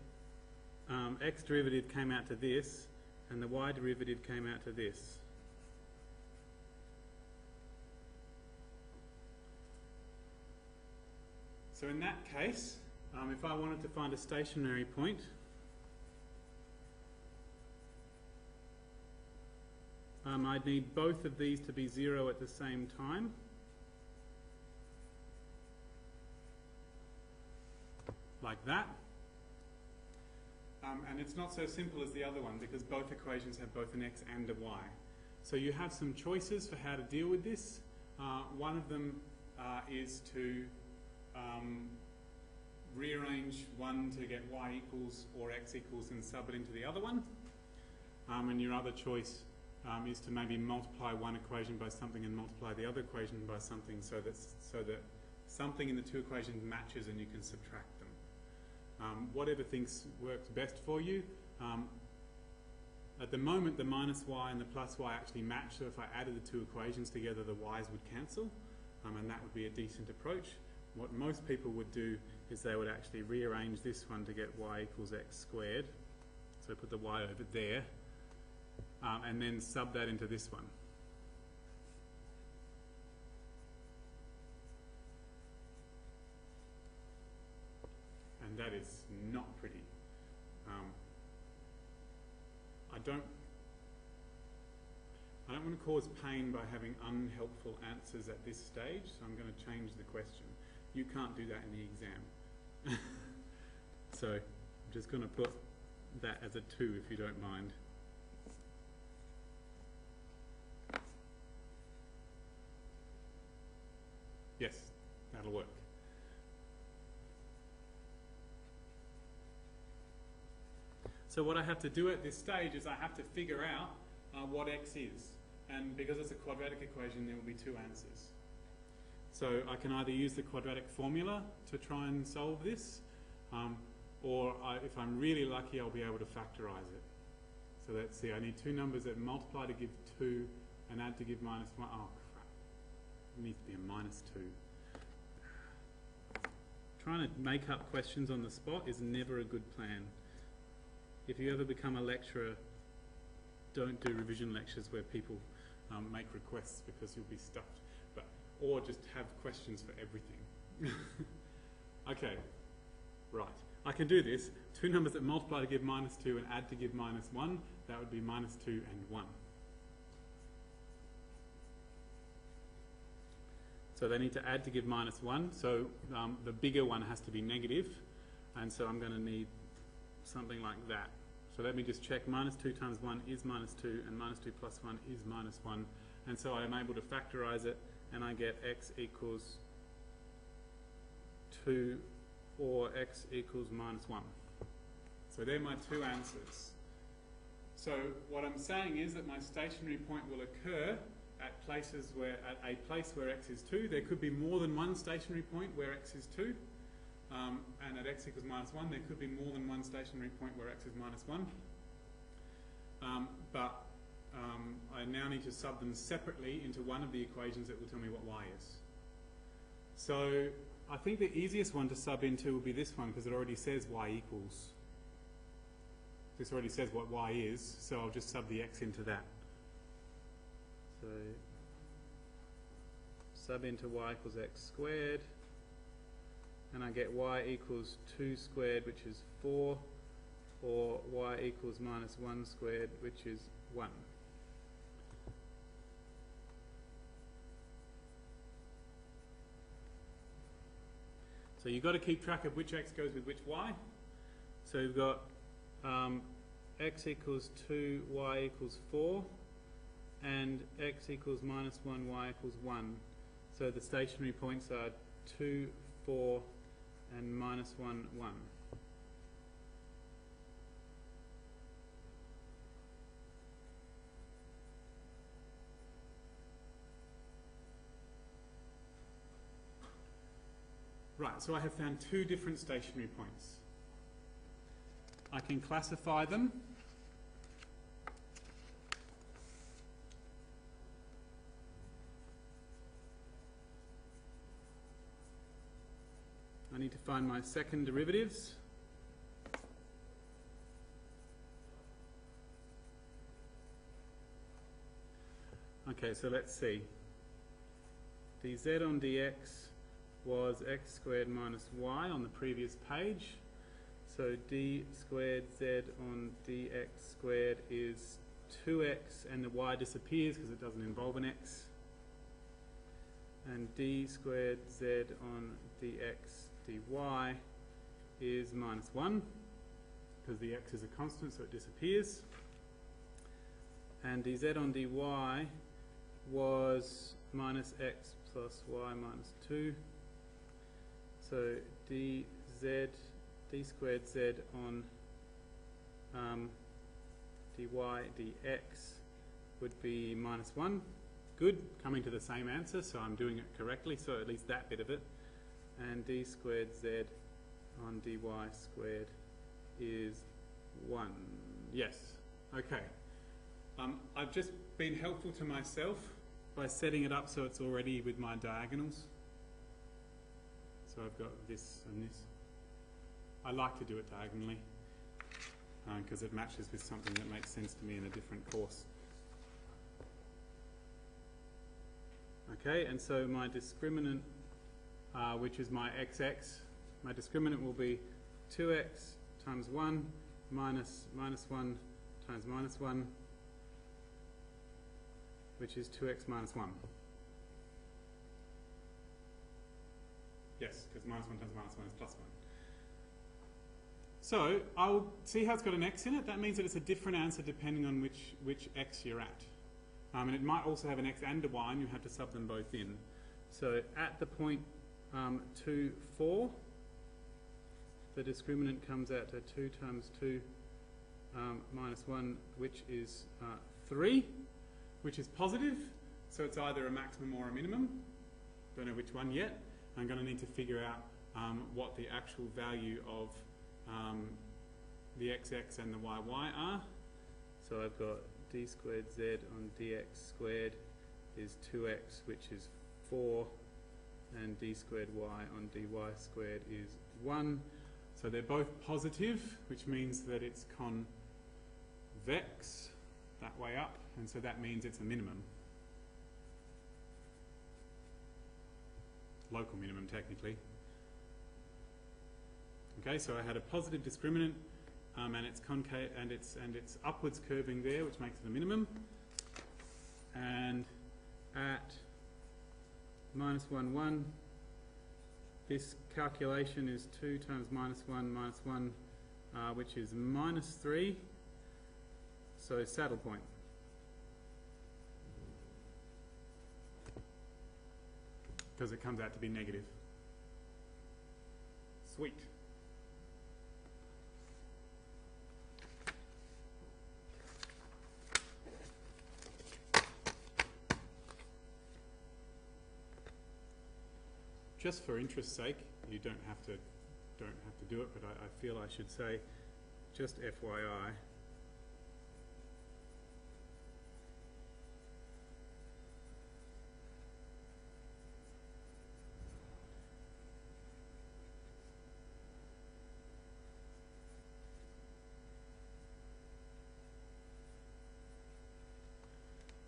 x derivative came out to this and the y derivative came out to this? So in that case, if I wanted to find a stationary point, I'd need both of these to be 0 at the same time. Like that. And it's not so simple as the other one because both equations have both an x and a y. So you have some choices for how to deal with this. One of them is to rearrange one to get y equals or x equals and sub it into the other one. And your other choice is to maybe multiply one equation by something and multiply the other equation by something so that something in the two equations matches and you can subtract them. Whatever works best for you. At the moment, the minus y and the plus y actually match, so if I added the two equations together, the y's would cancel, and that would be a decent approach. What most people would do is they would actually rearrange this one to get y equals x squared, so put the y over there, and then sub that into this one. And that is not pretty. I don't want to cause pain by having unhelpful answers at this stage, so I'm going to change the question. You can't do that in the exam. so I'm just going to put that as a 2 if you don't mind. Yes, that'll work. So what I have to do at this stage is I have to figure out what x is. And because it's a quadratic equation, there will be 2 answers. So I can either use the quadratic formula to try and solve this, or if I'm really lucky, I'll be able to factorize it. So let's see, I need 2 numbers that multiply to give 2 and add to give -1. Oh, crap. It needs to be a -2. Trying to make up questions on the spot is never a good plan. If you ever become a lecturer, don't do revision lectures where people make requests because you'll be stuffed. Or just have questions for everything. Okay, right. I can do this. 2 numbers that multiply to give -2 and add to give -1. That would be -2 and 1. So they need to add to give -1. So the bigger one has to be negative. And so I'm going to need something like that. So let me just check. -2 times 1 is -2, and -2 plus 1 is -1. And so I am able to factorize it, and I get x equals 2 or x equals -1. So they're my 2 answers. So what I'm saying is that my stationary point will occur at a place where x is 2. There could be more than one stationary point where x is 2. And at x equals -1, there could be more than one stationary point where x is -1. But I now need to sub them separately into one of the equations that will tell me what y is. So I think the easiest one to sub into will be this one, because it already says y equals. This already says what y is, so I'll just sub the x into that. So sub into y equals x squared, and I get y equals 2 squared, which is 4, or y equals -1 squared, which is 1. So you've got to keep track of which x goes with which y. So you've got x equals 2, y equals 4, and x equals -1, y equals 1. So the stationary points are 2, 4, and -1, 1. Right, so I have found 2 different stationary points. I can classify them. I need to find my second derivatives. Okay, so let's see. dz on dx was x squared minus y on the previous page. So d squared z on dx squared is 2x, and the y disappears because it doesn't involve an x. And d squared z on dx dy is -1 because the x is a constant, so it disappears. And dz on dy was minus x plus y minus 2. So d squared z on dy dx would be -1. Good, coming to the same answer, so I'm doing it correctly, so at least that bit of it. And d squared z on dy squared is 1. Yes, okay. I've just been helpful to myself by setting it up so it's already with my diagonals. So I've got this and this. I like to do it diagonally because it matches with something that makes sense to me in a different course. Okay, and so my discriminant, which is my xx, my discriminant will be 2x times 1 minus -1 times -1, which is 2x minus 1. Yes, because -1 times -1 is +1. So I'll see how it's got an x in it. That means that it's a different answer depending on which x you're at. And it might also have an x and a y, and you have to sub them both in. So at the point 2, 4, the discriminant comes out to 2 times 2 minus 1, which is 3, which is positive. So it's either a maximum or a minimum. Don't know which one yet. I'm going to need to figure out what the actual value of the xx and the yy are. So I've got d squared z on dx squared is 2x, which is 4, and d squared y on dy squared is 1. So they're both positive, which means that it's convex that way up, and so that means it's a minimum. Local minimum, technically. Okay, so I had a positive discriminant, and it's concave, and it's upwards curving there, which makes it a minimum. And at minus 1, 1, this calculation is 2 times minus 1, which is minus 3. So saddle point. Because it comes out to be negative. Sweet. Just for interest's sake, you don't have to do it, but I feel I should say, just FYI.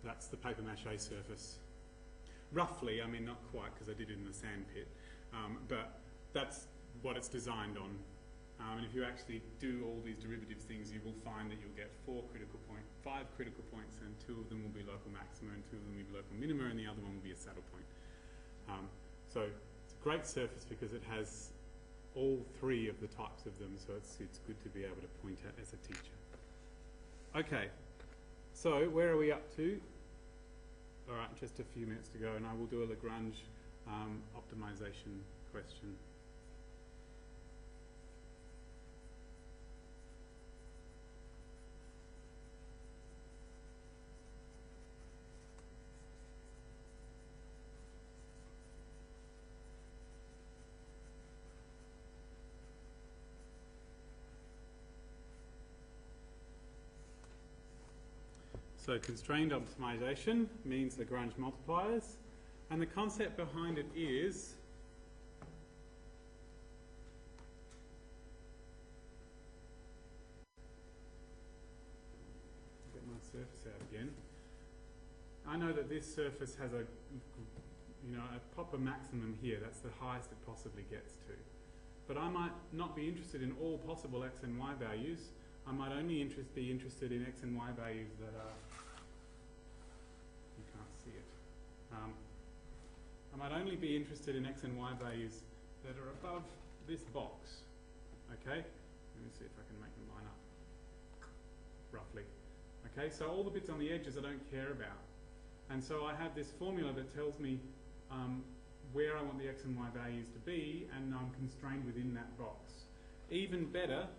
That's the paper mache surface. Roughly, I mean not quite because I did it in the sand pit, but that's what it's designed on. And if you actually do all these derivatives things, you will find that you'll get 5 critical points, and 2 of them will be local maxima and 2 of them will be local minima, and the other one will be a saddle point. So it's a great surface because it has all 3 of the types of them, so it's good to be able to point at as a teacher. Okay, so where are we up to? All right, just a few minutes to go, and I will do a Lagrange optimization question. So constrained optimization means Lagrange multipliers, and the concept behind it is get my surface out again. I know that this surface has a proper maximum here. That's the highest it possibly gets to. But I might not be interested in all possible x and y values. I might only be interested in x and y values that are, you can't see it. I might only be interested in x and y values that are above this box. Okay? Let me see if I can make them line up. Roughly. Okay, so all the bits on the edges I don't care about. And so I have this formula that tells me where I want the x and y values to be, and I'm constrained within that box. Even better,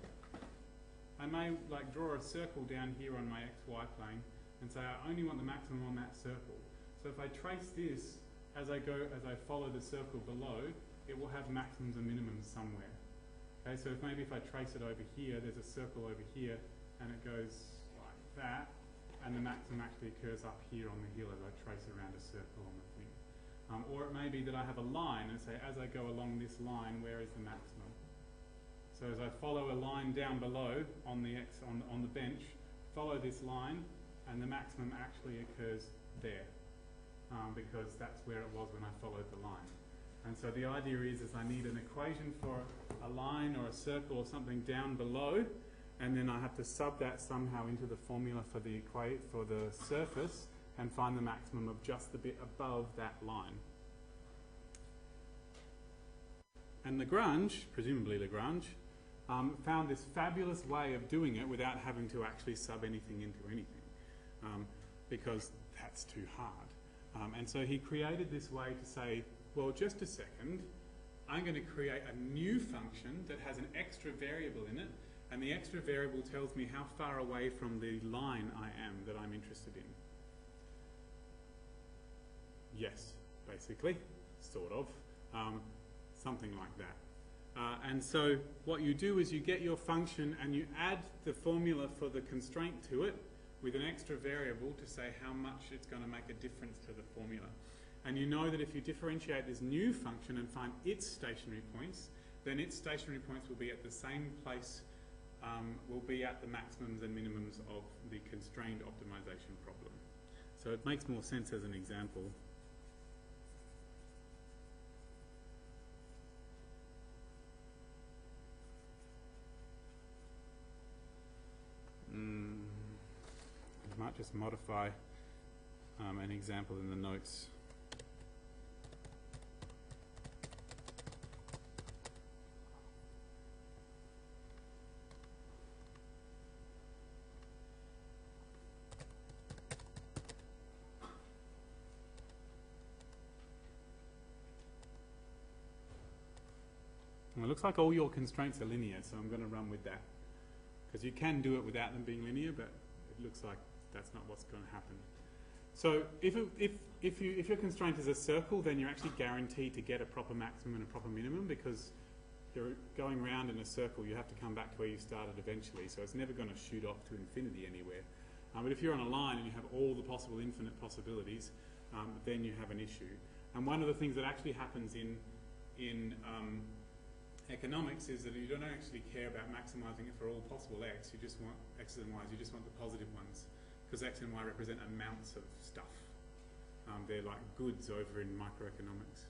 I may draw a circle down here on my xy plane and say I only want the maximum on that circle. So if I trace this as I follow the circle below, it will have maximums and minimums somewhere. Okay, so if I trace it over here, there's a circle over here, and it goes like that, and the maximum actually occurs up here on the hill as I trace around a circle on the thing. Or it may be that I have a line and say as I go along this line, where is the maximum? So as I follow a line down below on the bench, follow this line, and the maximum actually occurs there, because that's where it was when I followed the line. And so the idea is I need an equation for a line or a circle or something down below, and then I have to sub that somehow into the formula for the surface and find the maximum of just the bit above that line. And Lagrange, presumably Lagrange, found this fabulous way of doing it without having to actually sub anything into anything, because that's too hard. And so he created this way to say, well, just a second, I'm going to create a new function that has an extra variable in it, and the extra variable tells me how far away from the line I am that I'm interested in. Yes, basically, sort of, something like that. And so what you do is you get your function and you add the formula for the constraint to it with an extra variable to say how much it's going to make a difference to the formula. And you know that if you differentiate this new function and find its stationary points, then its stationary points will be at the same place, will be at the maximums and minimums of the constrained optimization problem. So it makes more sense as an example. I might just modify an example in the notes. Well, it looks like all your constraints are linear, so I'm going to run with that. Because you can do it without them being linear, but it looks like that's not what's going to happen. So if your constraint is a circle, then you're actually guaranteed to get a proper maximum and a proper minimum, because you're going round in a circle, you have to come back to where you started eventually, so it's never going to shoot off to infinity anywhere. But if you're on a line and you have all the possible infinite possibilities, then you have an issue. And one of the things that actually happens in economics is that you don't actually care about maximizing it for all possible x. You just want x's and y's. You just want the positive ones, because x and y represent amounts of stuff. They're like goods over in microeconomics.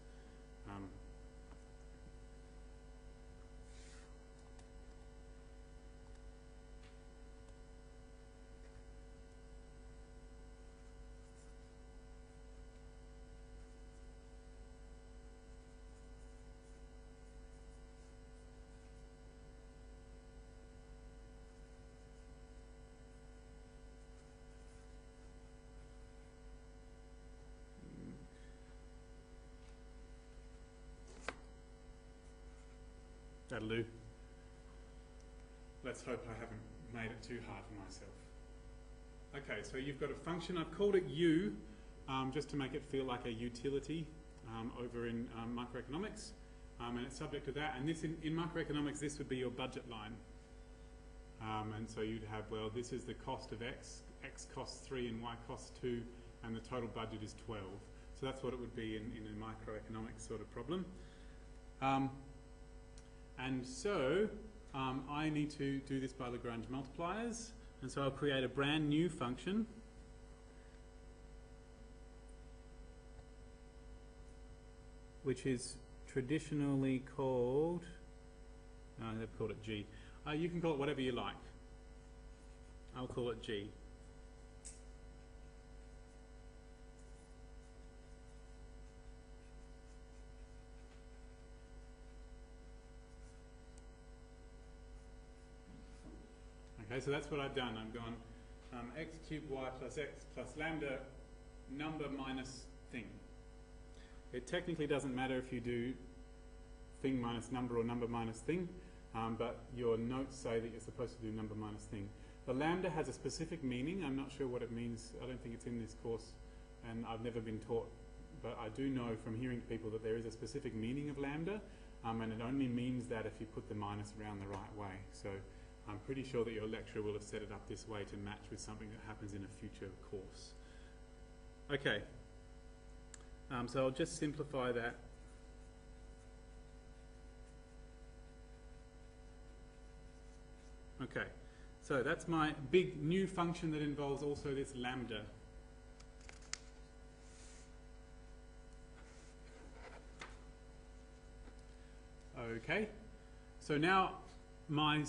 That'll do. Let's hope I haven't made it too hard for myself. Okay, so you've got a function. I've called it u, just to make it feel like a utility over in microeconomics, and it's subject to that. And this in microeconomics, this would be your budget line. And so you'd have, well, this is the cost of x costs 3 and y costs 2, and the total budget is 12. So that's what it would be in a microeconomics sort of problem. And so I need to do this by Lagrange multipliers, and so I'll create a brand new function which is traditionally called, they've called it G. You can call it whatever you like. I'll call it G. Okay, so that's what I've done. I've gone x cubed y plus x plus lambda number minus thing. It technically doesn't matter if you do thing minus number or number minus thing, but your notes say that you're supposed to do number minus thing. The lambda has a specific meaning. I'm not sure what it means. I don't think it's in this course, and I've never been taught, but I do know from hearing people that there is a specific meaning of lambda, and it only means that if you put the minus around the right way. So I'm pretty sure that your lecturer will have set it up this way to match with something that happens in a future course. Okay, so I'll just simplify that. Okay, so that's my big new function that involves also this lambda. Okay, so now my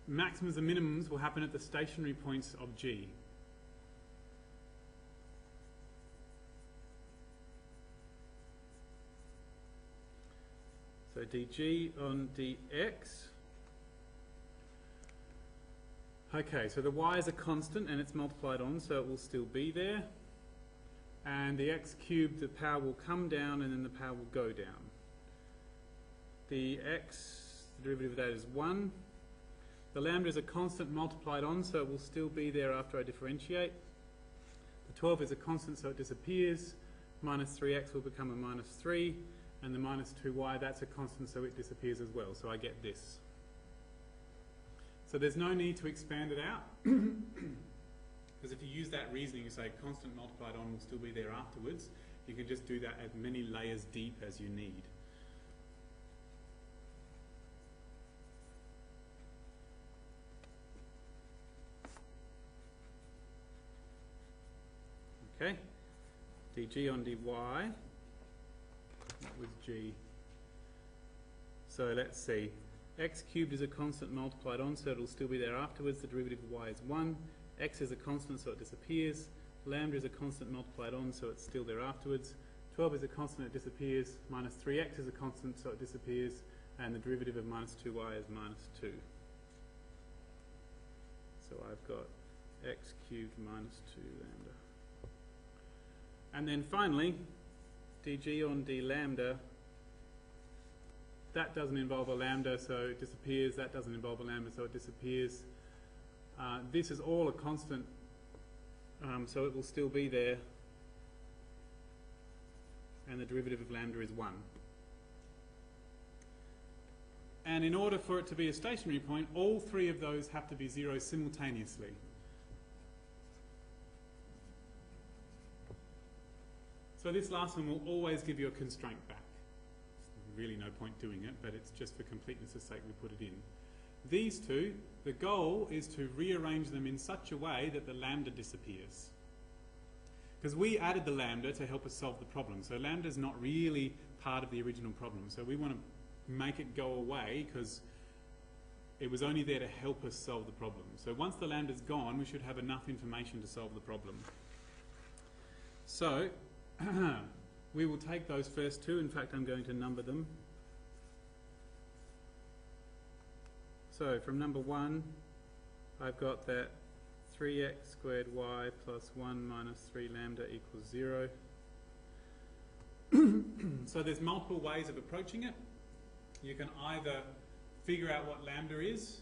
maximums and minimums will happen at the stationary points of G. So dg on dx Okay, so the y is a constant and it's multiplied on, so it will still be there. And the x cubed, the power will come down and then the power will go down. The x, the derivative of that is 1. The lambda is a constant multiplied on, so it will still be there after I differentiate. The 12 is a constant, so it disappears. Minus 3x will become a minus 3. And the minus 2y, that's a constant, so it disappears as well. So I get this. So there's no need to expand it out. Because if you use that reasoning, you say constant multiplied on will still be there afterwards. You can just do that as many layers deep as you need. Okay, dg on dy, that was g. So let's see, x cubed is a constant multiplied on, so it'll still be there afterwards. The derivative of y is 1. X is a constant, so it disappears. Lambda is a constant multiplied on, so it's still there afterwards. 12 is a constant, it disappears. Minus 3x is a constant, so it disappears. And the derivative of minus 2y is minus 2. So I've got x cubed minus 2 lambda. And then finally, dg on d lambda, that doesn't involve a lambda, so it disappears. That doesn't involve a lambda, so it disappears. This is all a constant, so it will still be there. And the derivative of lambda is 1. And in order for it to be a stationary point, all three of those have to be 0 simultaneously. So this last one will always give you a constraint back. There's really no point doing it, but it's just for completeness' sake we put it in. These two, the goal is to rearrange them in such a way that the lambda disappears. Because we added the lambda to help us solve the problem. So lambda is not really part of the original problem. So we want to make it go away because it was only there to help us solve the problem. So once the lambda's gone, we should have enough information to solve the problem. So we will take those first two. In fact, I'm going to number them. So from number 1, I've got that 3x squared y plus 1 minus 3 lambda equals 0. So there's multiple ways of approaching it. You can either figure out what lambda is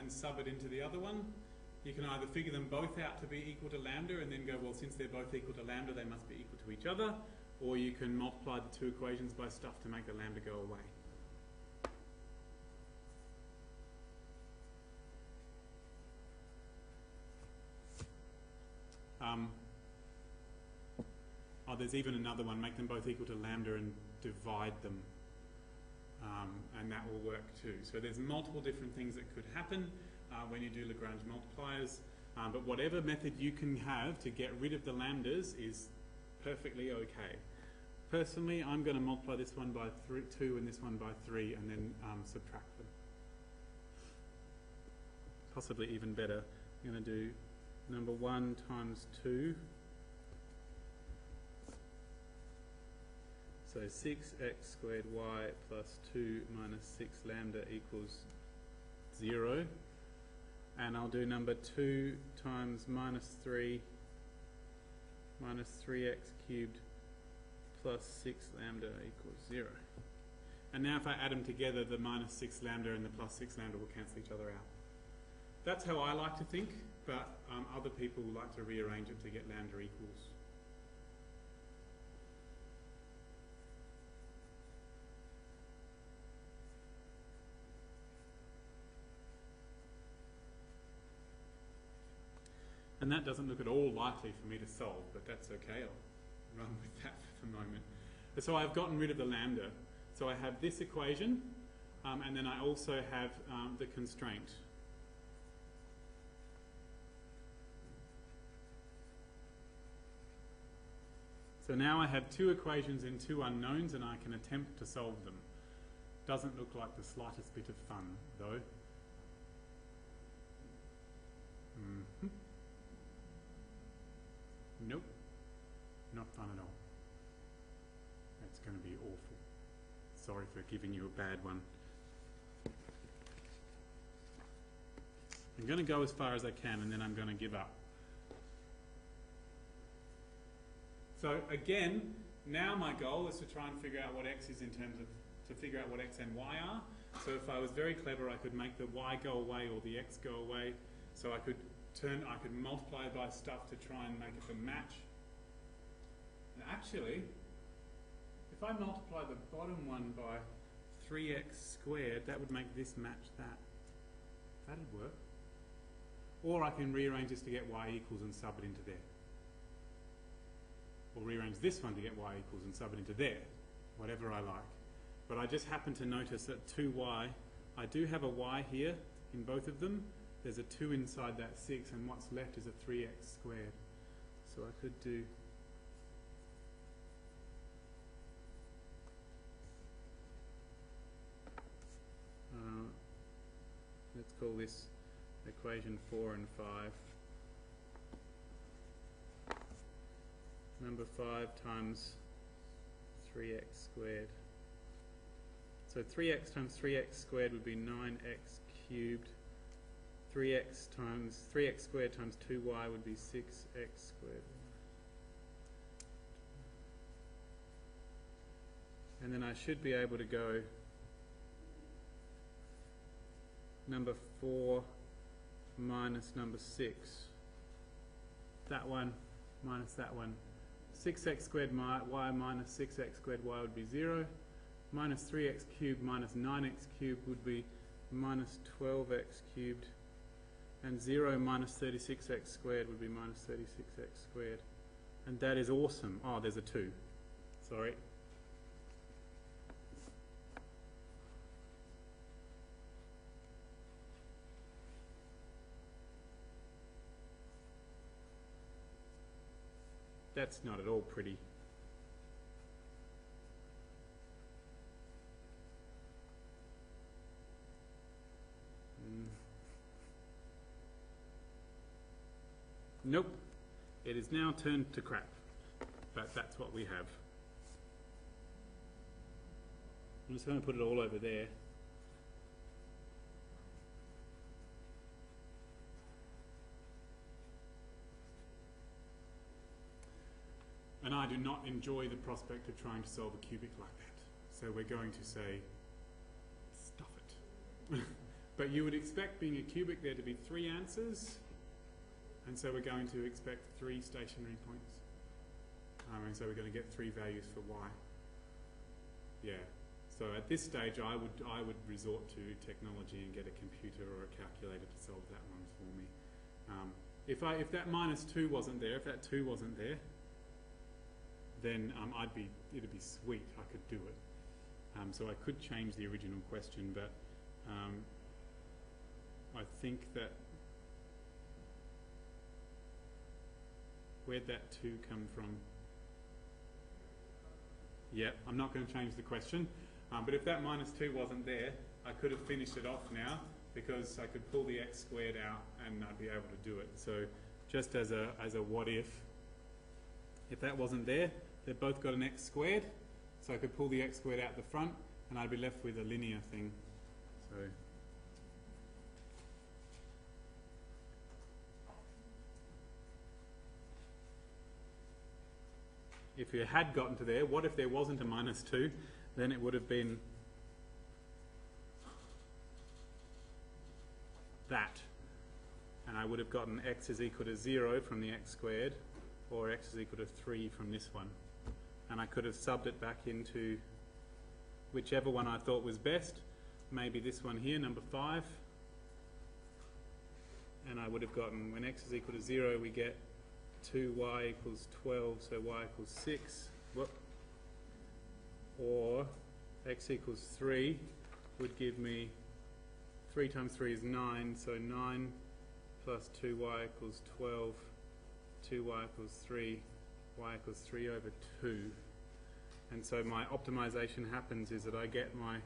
and sub it into the other one. You can either figure them both out to be equal to lambda and then go, well, since they're both equal to lambda, they must be equal to each other. Or you can multiply the two equations by stuff to make the lambda go away. There's even another one, make them both equal to lambda and divide them. And that will work too. So there's multiple different things that could happen when you do Lagrange multipliers. But whatever method you can have to get rid of the lambdas is perfectly okay. Personally, I'm going to multiply this one by 2 and this one by 3 and then subtract them. Possibly even better, I'm going to do number 1 times 2. So 6x squared y plus 2 minus 6 lambda equals 0. And I'll do number 2 times minus 3 minus 3x cubed plus 6 lambda equals 0. And now if I add them together, the minus 6 lambda and the plus 6 lambda will cancel each other out. That's how I like to think, but other people like to rearrange it to get lambda equals. And that doesn't look at all likely for me to solve, but that's okay. I'll run with that for the moment. So I've gotten rid of the lambda. So I have this equation, and then I also have the constraint. So now I have two equations and two unknowns, and I can attempt to solve them. Doesn't look like the slightest bit of fun, though. Nope, not fun at all. That's going to be awful. Sorry for giving you a bad one. I'm going to go as far as I can and then I'm going to give up. So again, now my goal is to try and figure out what x is in terms of, to figure out what x and y are. So if I was very clever, I could make the y go away or the x go away. So I could multiply by stuff to try and make it the match. And actually, if I multiply the bottom one by 3x squared, that would make this match that. That'd work. Or I can rearrange this to get y equals and sub it into there. Or rearrange this one to get y equals and sub it into there. Whatever I like. But I just happen to notice that 2y, I do have a y here in both of them. There's a 2 inside that 6, and what's left is a 3x squared. So I could do let's call this equation 4 and 5. Number 5 times 3x squared. So 3x times 3x squared would be 9x cubed. 3x squared times 2y would be 6x squared. And then I should be able to go number 4 minus number 6. That one minus that one. 6x squared y minus 6x squared y would be 0. Minus 3x cubed minus 9x cubed would be minus 12x cubed. And 0 minus 36x squared would be minus 36x squared. And that is awesome. Oh, there's a 2. Sorry. That's not at all pretty. Nope. It is now turned to crap. But that's what we have. I'm just going to put it all over there. And I do not enjoy the prospect of trying to solve a cubic like that. So we're going to say, stuff it. But you would expect, being a cubic, there to be 3 answers. And so we're going to expect 3 stationary points. And so we're going to get 3 values for y. Yeah. So at this stage, I would resort to technology and get a computer or a calculator to solve that one for me. If that minus 2 wasn't there, if that 2 wasn't there, then it'd be sweet. I could do it. So I could change the original question, but I think that where'd that 2 come from? Yeah, I'm not going to change the question. But if that minus 2 wasn't there, I could have finished it off now because I could pull the x squared out and I'd be able to do it. So just as a what if that wasn't there, they've both got an x squared, so I could pull the x squared out the front and I'd be left with a linear thing. So if you had gotten to there, what if there wasn't a minus 2? Then it would have been that. And I would have gotten x is equal to 0 from the x squared, or x is equal to 3 from this one. And I could have subbed it back into whichever one I thought was best. Maybe this one here, number 5. And I would have gotten, when x is equal to 0, we get 2y equals 12, so y equals 6. Whoop. Or x equals 3 would give me 3 times 3 is 9, so 9 plus 2y equals 12, 2y equals 3, y equals 3 over 2. And so my optimization happens is that I get my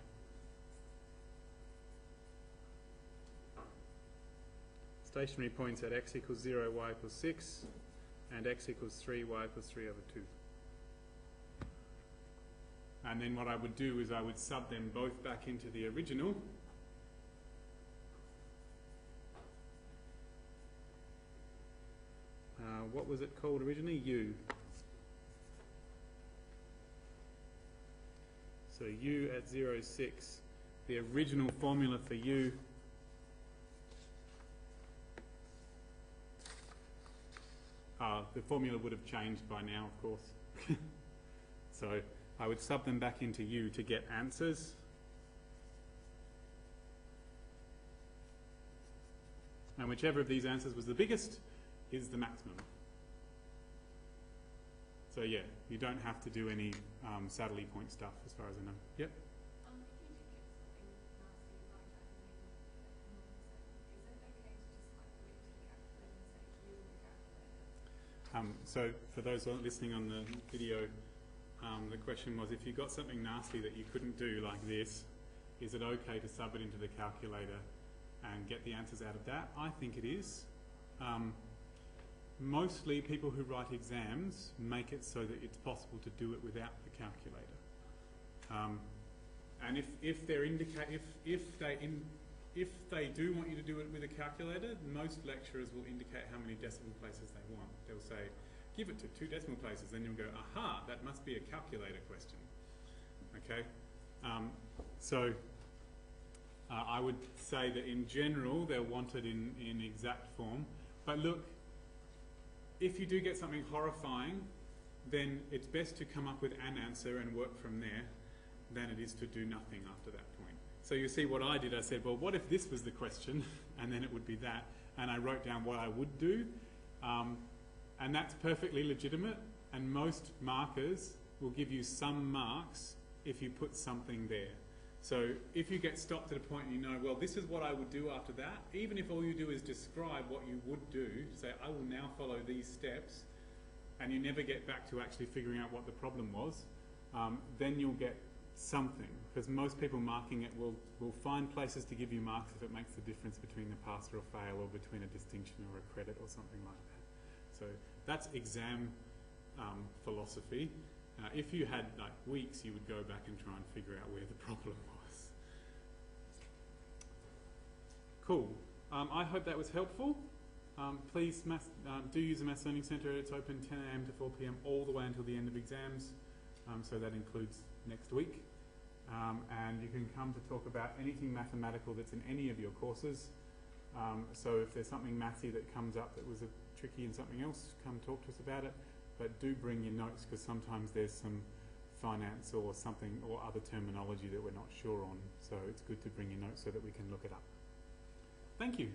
stationary points at x equals 0, y equals 6, and x equals 3, y equals 3 over 2. And then what I would do is I would sub them both back into the original. What was it called originally? U. So U at 0, 6, the original formula for U the formula would have changed by now, of course. So I would sub them back into U to get answers. And whichever of these answers was the biggest is the maximum. So yeah, you don't have to do any saddle point stuff as far as I know. Yep. So for those listening on the video, the question was, if you got something nasty that you couldn't do like this, is it okay to sub it into the calculator and get the answers out of that? I think it is. Mostly people who write exams make it so that it's possible to do it without the calculator. And if they do want you to do it with a calculator, most lecturers will indicate how many decimal places they want. They'll say, give it to 2 decimal places, then you'll go, aha, that must be a calculator question. Okay? I would say that in general they'll want it in exact form. But look, if you do get something horrifying, then it's best to come up with an answer and work from there than it is to do nothing after that point. So you see what I did, I said, well, what if this was the question? And then it would be that. And I wrote down what I would do. And that's perfectly legitimate. And most markers will give you some marks if you put something there. So if you get stopped at a point and you know, well, this is what I would do after that, even if all you do is describe what you would do, say, I will now follow these steps, and you never get back to actually figuring out what the problem was, then you'll get something. Because most people marking it will find places to give you marks if it makes the difference between a pass or a fail, or between a distinction or a credit or something like that. So that's exam philosophy. If you had like weeks, you would go back and try and figure out where the problem was. Cool. I hope that was helpful. Please do use the Maths Learning Centre. It's open 10 AM to 4 PM all the way until the end of exams. So that includes next week. And you can come to talk about anything mathematical that's in any of your courses. So if there's something mathy that comes up that was tricky in something else, come talk to us about it. But do bring your notes, because sometimes there's some finance or something or other terminology that we're not sure on. So it's good to bring your notes so that we can look it up. Thank you.